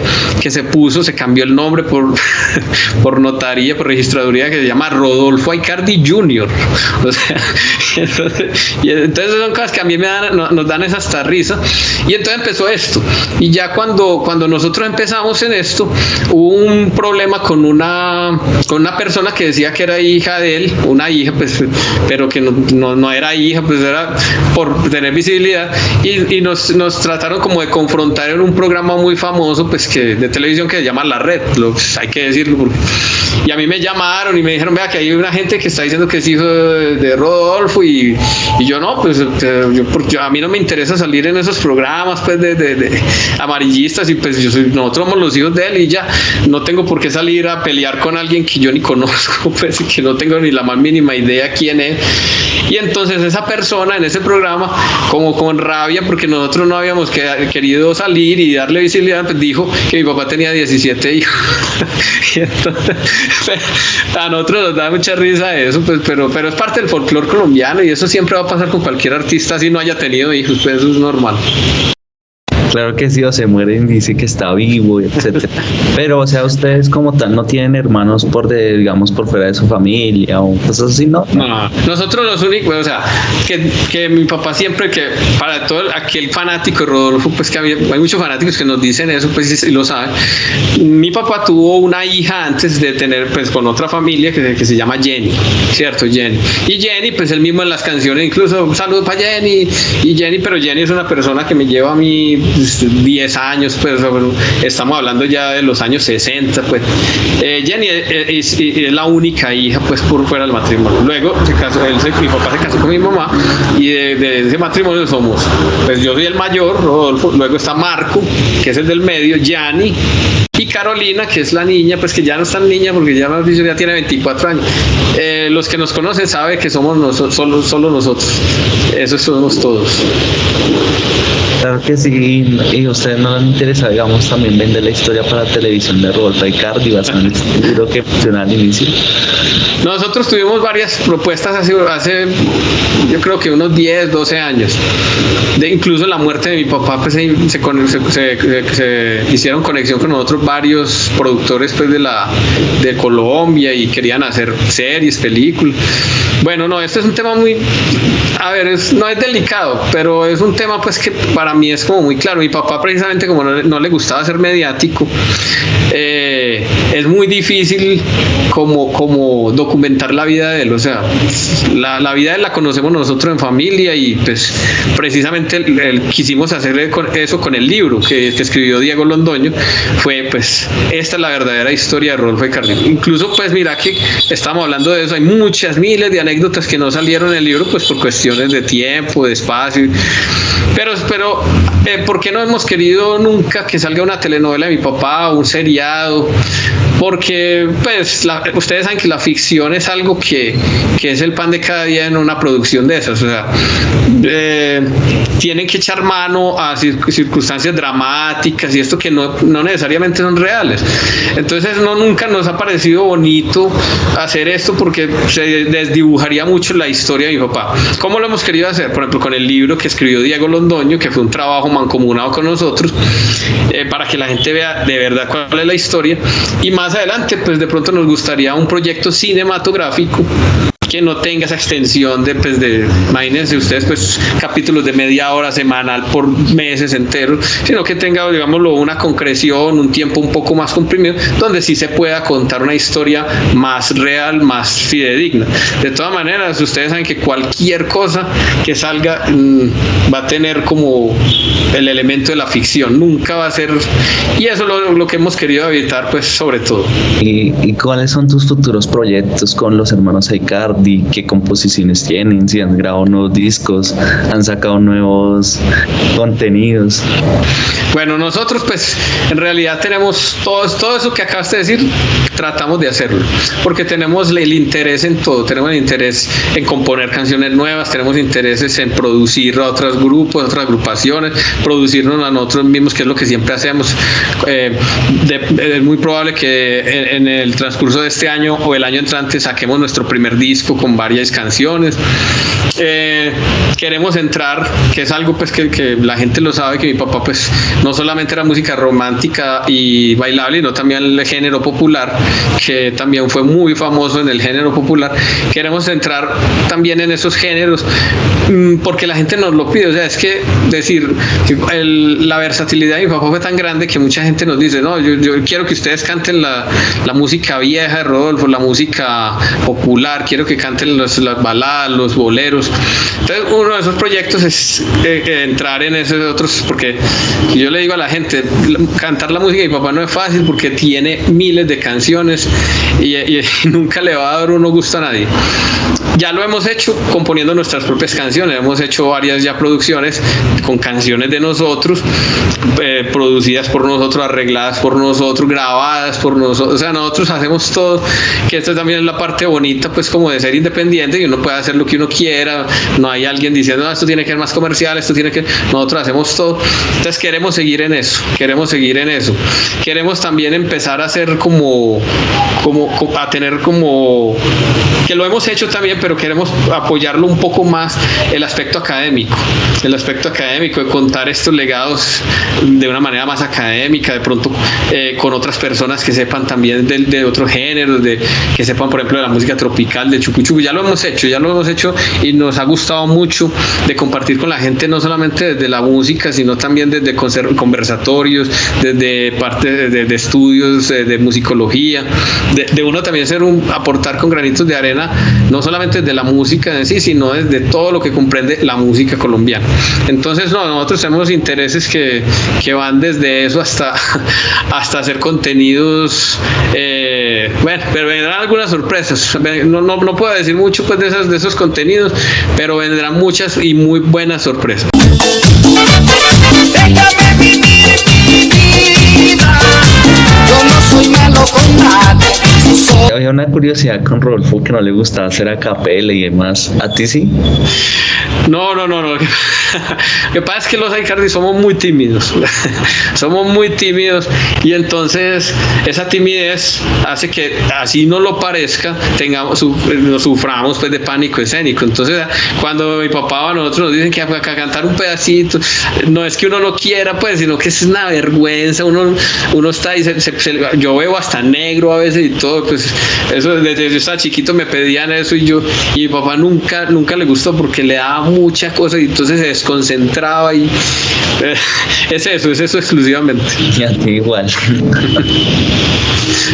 se cambió el nombre por notaría, por registraduría, que se llama Rodolfo Icardi Jr. O sea, entonces son cosas que a mí nos dan esa hasta risa. Y entonces empezó esto, y ya cuando nosotros empezamos en esto, hubo un problema con una persona que decía que era hija de él, una hija pues, pero que no era hija, pues era por tener visibilidad, y nos trataron como de confrontar en un programa muy famoso pues de televisión que se llama La Red, hay que decirlo, y a mí me llamaron y me dijeron, vea que hay una gente que está diciendo que es hijo de Rodolfo, y yo no, pues a mí no me interesa salir en esos programas pues de amarillistas, y pues nosotros somos los hijos de él y ya, no tengo por qué salir a pelear con alguien que yo ni conozco, pues, y que no tengo ni la más mínima idea quién es. Y entonces esa persona en ese programa, como con rabia porque nosotros no habíamos querido salir y darle visibilidad, pues dijo que mi papá tenía 17 hijos. Y entonces, a nosotros nos da mucha risa eso, pues, pero es parte del folclore colombiano, y eso siempre va a pasar con cualquier artista así no haya tenido hijos, pues eso es normal. Claro que sí, o se muere y dice que está vivo, etcétera. Pero, o sea, ustedes como tal no tienen hermanos digamos, por fuera de su familia o cosas así, ¿no? No, nosotros los únicos, o sea, que mi papá siempre, que para todo aquel fanático de Rodolfo, pues que hay muchos fanáticos que nos dicen eso, pues sí lo saben. Mi papá tuvo una hija antes de tener, pues, con otra familia que se llama Jenny, ¿cierto? Jenny. Y Jenny, pues él mismo en las canciones, incluso un saludo para Jenny, pero Jenny es una persona que me lleva a mí 10 años, pues estamos hablando ya de los años 60, pues. Jenny es la única hija, pues, por fuera del matrimonio. Luego mi papá se casó con mi mamá, y de ese matrimonio somos, pues yo soy el mayor, Rodolfo, luego está Marco, que es el del medio, Gianni, y Carolina, que es la niña, pues que ya no es tan niña porque ya tiene 24 años. Los que nos conocen saben que somos solo nosotros. Eso somos todos. Claro que sí, y a ustedes no les interesa, digamos, también vender la historia para televisión de Rodolfo Aicardi, basado en el libro que funciona al inicio. Nosotros tuvimos varias propuestas hace yo creo que unos 10, 12 años. Incluso la muerte de mi papá, pues se hicieron conexión con nosotros varios productores, pues, de Colombia, y querían hacer series, películas. Bueno, no, este es un tema muy, no es delicado, pero es un tema, pues, que para mí es como muy claro. Mi papá, precisamente, como no le gustaba ser mediático, es muy difícil como documentar la vida de él. O sea, la vida de él la conocemos nosotros en familia, y pues precisamente quisimos hacer eso con el libro que escribió Diego Londoño. Fue, pues, esta es la verdadera historia de Rodolfo Aicardi. Incluso, pues, mira que estamos hablando de eso, hay miles de anécdotas que no salieron en el libro, pues por cuestiones de tiempo, de espacio, pero ¿por qué no hemos querido nunca que salga una telenovela de mi papá o un seriado? Porque, pues, ustedes saben que la ficción es algo que es el pan de cada día en una producción de esas. O sea, tienen que echar mano a circunstancias dramáticas y esto que no necesariamente son reales. Entonces, nunca nos ha parecido bonito hacer esto, porque se desdibujaría mucho la historia de mi papá. ¿Cómo lo hemos querido hacer? Por ejemplo, con el libro que escribió Diego Londoño, que fue un trabajo mancomunado con nosotros, para que la gente vea de verdad cuál es la historia. Y más adelante, pues, de pronto nos gustaría un proyecto cinematográfico que no tenga esa extensión imagínense ustedes, pues, capítulos de media hora semanal por meses enteros, sino que tenga, digámoslo, una concreción, un tiempo un poco más comprimido, donde sí se pueda contar una historia más real, más fidedigna. De todas maneras, ustedes saben que cualquier cosa que salga va a tener como el elemento de la ficción, nunca va a ser, y eso es lo que hemos querido evitar, pues, sobre todo. ¿Y cuáles son tus futuros proyectos con los hermanos Aicardi? ¿Qué composiciones tienen? ¿Si han grabado nuevos discos? ¿Han sacado nuevos contenidos? Bueno, nosotros, pues, en realidad tenemos todo eso que acabaste de decir, tratamos de hacerlo, porque tenemos el interés en todo. Tenemos el interés en componer canciones nuevas, tenemos intereses en producir a otros grupos, otras agrupaciones, producirnos a nosotros mismos, que es lo que siempre hacemos. Es muy probable que en el transcurso de este año o el año entrante saquemos nuestro primer disco con varias canciones. Queremos entrar, que es algo, pues, que la gente lo sabe, que mi papá, pues, no solamente era música romántica y bailable, sino también el género popular, que también fue muy famoso en el género popular. Queremos entrar también en esos géneros, porque la gente nos lo pide. O sea, es que decir, la versatilidad de mi papá fue tan grande que mucha gente nos dice, no, yo quiero que ustedes canten la música vieja de Rodolfo, la música popular, quiero que canten las baladas, los boleros. Entonces, uno de esos proyectos es entrar en esos otros, porque yo le digo a la gente, cantar la música de mi papá no es fácil, porque tiene miles de canciones y nunca le va a dar uno gusto a nadie. Ya lo hemos hecho componiendo nuestras propias canciones, hemos hecho varias ya producciones con canciones de nosotros, producidas por nosotros, arregladas por nosotros, grabadas por nosotros, o sea, nosotros hacemos todo, que esto también es la parte bonita, pues como de ser independiente, y uno puede hacer lo que uno quiera, no hay alguien diciendo, no, esto tiene que ser más comercial, esto tiene que, nosotros hacemos todo. Entonces queremos seguir en eso, queremos también empezar a hacer a tener como, que lo hemos hecho también, pero queremos apoyarlo un poco más el aspecto académico, de contar estos legados de una manera más académica, de pronto con otras personas que sepan también de otros géneros, que sepan, por ejemplo, de la música tropical, de chucuchuco. Ya lo hemos hecho y nos ha gustado mucho de compartir con la gente, no solamente desde la música, sino también desde conversatorios, desde parte de estudios de musicología, de uno también aportar con granitos de arena, no solamente desde la música en sí, sino desde todo lo que comprende la música colombiana. Entonces, nosotros tenemos intereses que van desde eso hasta hacer contenidos, bueno, pero vendrán algunas sorpresas. No puedo decir mucho pues de esos contenidos, pero vendrán muchas y muy buenas sorpresas. Déjame vivir mi vida, yo no soy malo con nadie. Había una curiosidad con Rodolfo, que no le gustaba hacer a capela y demás. ¿A ti sí? No. Lo que pasa es que los Icardi somos muy tímidos. Y entonces esa timidez hace que, así no lo parezca, nos suframos pues de pánico escénico. Entonces, cuando mi papá o nosotros nos dicen que a cantar un pedacito, no es que uno no quiera, pues, sino que es una vergüenza. Uno está ahí, yo veo hasta negro a veces y todo, pues eso desde yo estaba chiquito me pedían eso y mi papá nunca le gustó porque le daba mucha cosa y entonces se desconcentraba y es eso exclusivamente. Y a ti igual.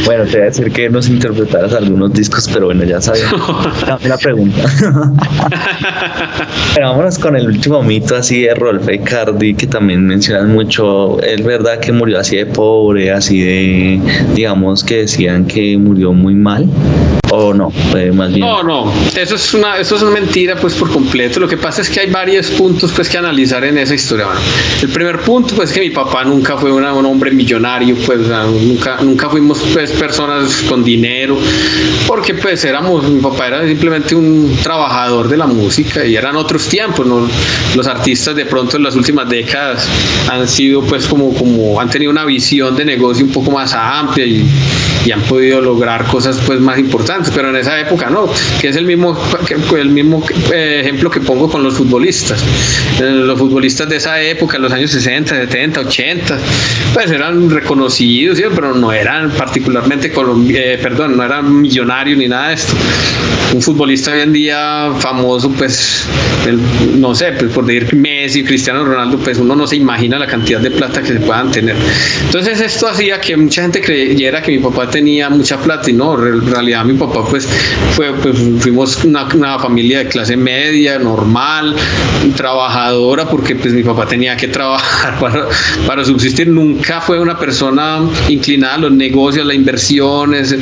Bueno, te voy a decir que nos interpretaras algunos discos, pero bueno, ya sabía la pregunta. Pero vámonos con el último mito así de Rodolfo Icardi, que también mencionan mucho. Es verdad que murió así de pobre, así de, digamos, que decían que murió muy mal, o no, más bien. No, eso es una mentira pues por completo. Lo que pasa es que hay varios puntos pues que analizar en esa historia. Bueno, el primer punto pues es que mi papá nunca fue un hombre millonario, pues, o sea, nunca fuimos pues personas con dinero, porque pues mi papá era simplemente un trabajador de la música y eran otros tiempos, ¿no? Los artistas de pronto en las últimas décadas han sido pues como han tenido una visión de negocio un poco más amplia y han podido lograr cosas pues más importantes, pero en esa época no, que es el mismo ejemplo que pongo con los futbolistas. Los futbolistas de esa época, en los años 60, 70, 80, pues eran reconocidos, ¿sí? Pero no eran particularmente no eran millonarios ni nada de esto. Un futbolista hoy en día famoso, pues, no sé, pues por decir Messi, Cristiano Ronaldo, pues uno no se imagina la cantidad de plata que se puedan tener. Entonces esto hacía que mucha gente creyera que mi papá tenía mucha plata y no, en realidad mi papá pues fuimos una familia de clase media, normal, trabajadora, porque pues mi papá tenía que trabajar para subsistir. Nunca fue una persona inclinada a los negocios, a las inversiones,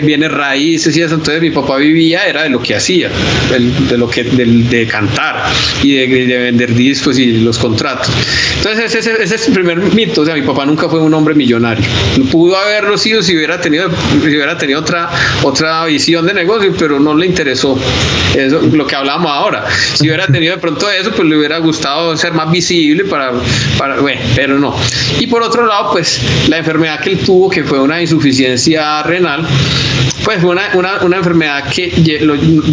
bienes raíces y eso. Entonces mi papá vivía era de lo que hacía, de cantar y de vender discos y los contratos. Entonces ese es el primer mito. O sea, mi papá nunca fue un hombre millonario. Pudo haberlo sido si hubiera tenido otra visión de negocio, pero no le interesó eso, lo que hablábamos ahora. Si hubiera tenido de pronto eso, pues le hubiera gustado ser más visible pero no. Y por otro lado, pues la enfermedad que él tuvo, que fue una insuficiencia renal, pues fue una enfermedad que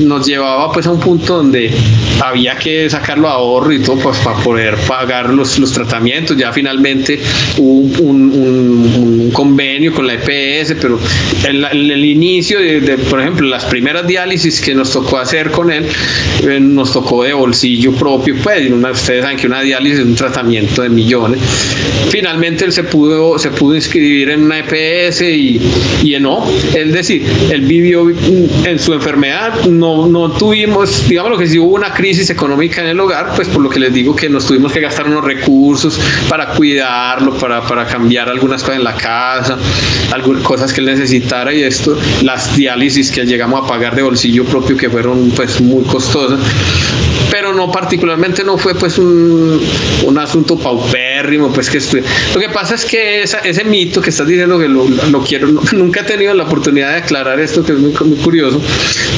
nos llevaba pues a un punto donde había que sacarlo a ahorro y todo pues para poder pagar los tratamientos. Ya finalmente hubo un convenio con la EPS, pero el inicio de por ejemplo, las primeras diálisis que nos tocó hacer con él, nos tocó de bolsillo propio, pues ustedes saben que una diálisis es un tratamiento de millones. Finalmente él se pudo inscribir en una EPS y no, es decir, él vivió en su enfermedad, no tuvimos, digamos que si hubo una crisis económica en el hogar, pues por lo que les digo que nos tuvimos que gastar unos recursos para cuidarlo, para cambiar algunas cosas en la casa, algunas cosas que él necesitara y esto, las diálisis que llegamos a pagar de bolsillo propio que fueron pues muy costosas, pero no particularmente no fue pues un asunto paupérrimo, pues que lo que pasa es que ese mito que estás diciendo que lo quiero, nunca he tenido la oportunidad de aclarar esto, que es muy, muy curioso,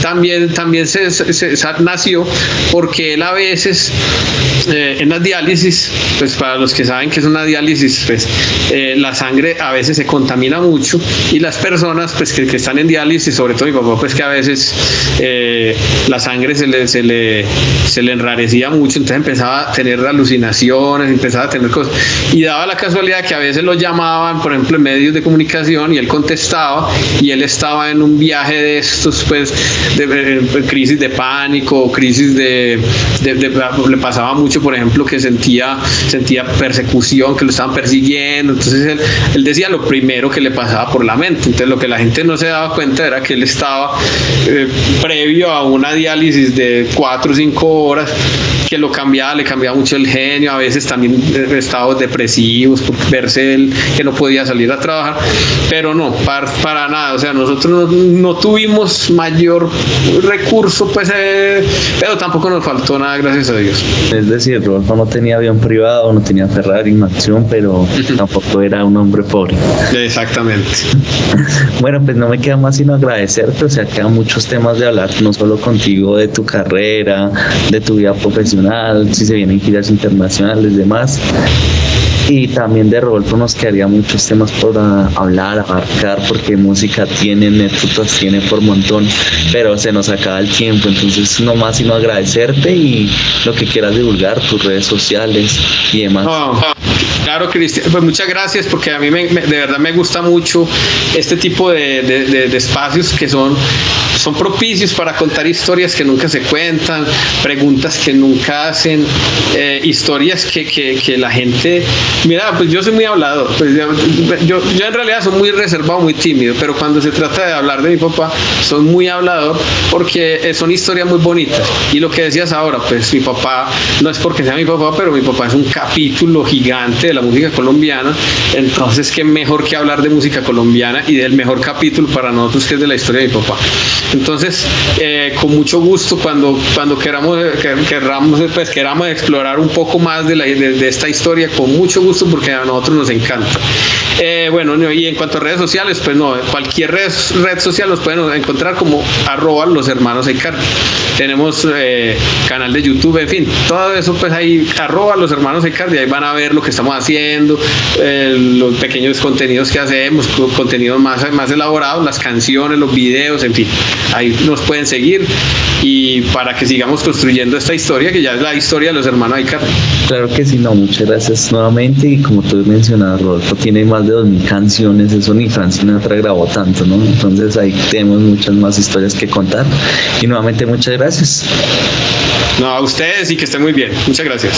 también se nació porque él a veces en las diálisis, pues para los que saben que es una diálisis, pues la sangre a veces se contamina mucho y las personas pues que están en diálisis, sobre todo mi papá, pues que a veces la sangre se le enrarecía mucho, entonces empezaba a tener alucinaciones, empezaba a tener cosas, y daba la casualidad que a veces lo llamaban, por ejemplo, en medios de comunicación, y él contestaba, y él estaba en un viaje de estos, pues, de crisis de pánico, crisis le pasaba mucho, por ejemplo, que sentía persecución, que lo estaban persiguiendo, entonces él decía lo primero que le pasaba por la mente, entonces lo que la gente no se daba cuenta era que él estaba previo a una diálisis de 4 o 5 horas, que le cambiaba mucho el genio, a veces también estados depresivos por verse él que no podía salir a trabajar, pero no, para nada, o sea, nosotros no tuvimos mayor recurso, pues, pero tampoco nos faltó nada, gracias a Dios. Es decir, Rodolfo no tenía avión privado, no tenía Ferrari, mansión, pero tampoco era un hombre pobre. Exactamente. Bueno, pues no me queda más sino agradecerte, o sea, quedan muchos temas de hablar, no solo contigo de tu carrera, de tu vida profesional, si se vienen giras internacionales, demás. Y también de Rodolfo nos quedaría muchos temas por hablar, abarcar, porque música tiene, anécdotas tiene por montón, pero se nos acaba el tiempo, entonces no más sino agradecerte y lo que quieras divulgar, tus redes sociales y demás. Claro, Cristian, pues muchas gracias, porque a mí de verdad me gusta mucho este tipo de espacios que son propicios para contar historias que nunca se cuentan, preguntas que nunca hacen, historias que la gente... Mira, pues yo soy muy hablador, pues yo en realidad soy muy reservado, muy tímido, pero cuando se trata de hablar de mi papá, soy muy hablador porque son historias muy bonitas. Y lo que decías ahora, pues mi papá, no es porque sea mi papá, pero mi papá es un capítulo gigante de la música colombiana, entonces qué mejor que hablar de música colombiana y del mejor capítulo para nosotros, que es de la historia de mi papá. Entonces, con mucho gusto, cuando queramos explorar un poco más de esta historia, con mucho gusto, porque a nosotros nos encanta. Bueno, y en cuanto a redes sociales, pues no, cualquier red social nos pueden encontrar como @loshermanosaicardi. Tenemos canal de YouTube, en fin, todo eso pues ahí, @loshermanosaicardi, ahí van a ver lo que estamos haciendo, los pequeños contenidos que hacemos, contenidos más elaborados, las canciones, los videos, en fin, ahí nos pueden seguir, y para que sigamos construyendo esta historia, que ya es la historia de los hermanos Aicardi. Claro que sí, no, muchas gracias nuevamente, y como tú mencionabas, Rodolfo tiene más de 2000 canciones, eso ni Frank Sinatra grabó tanto, ¿no? Entonces ahí tenemos muchas más historias que contar, y nuevamente muchas gracias. No, a ustedes, y que estén muy bien. Muchas gracias.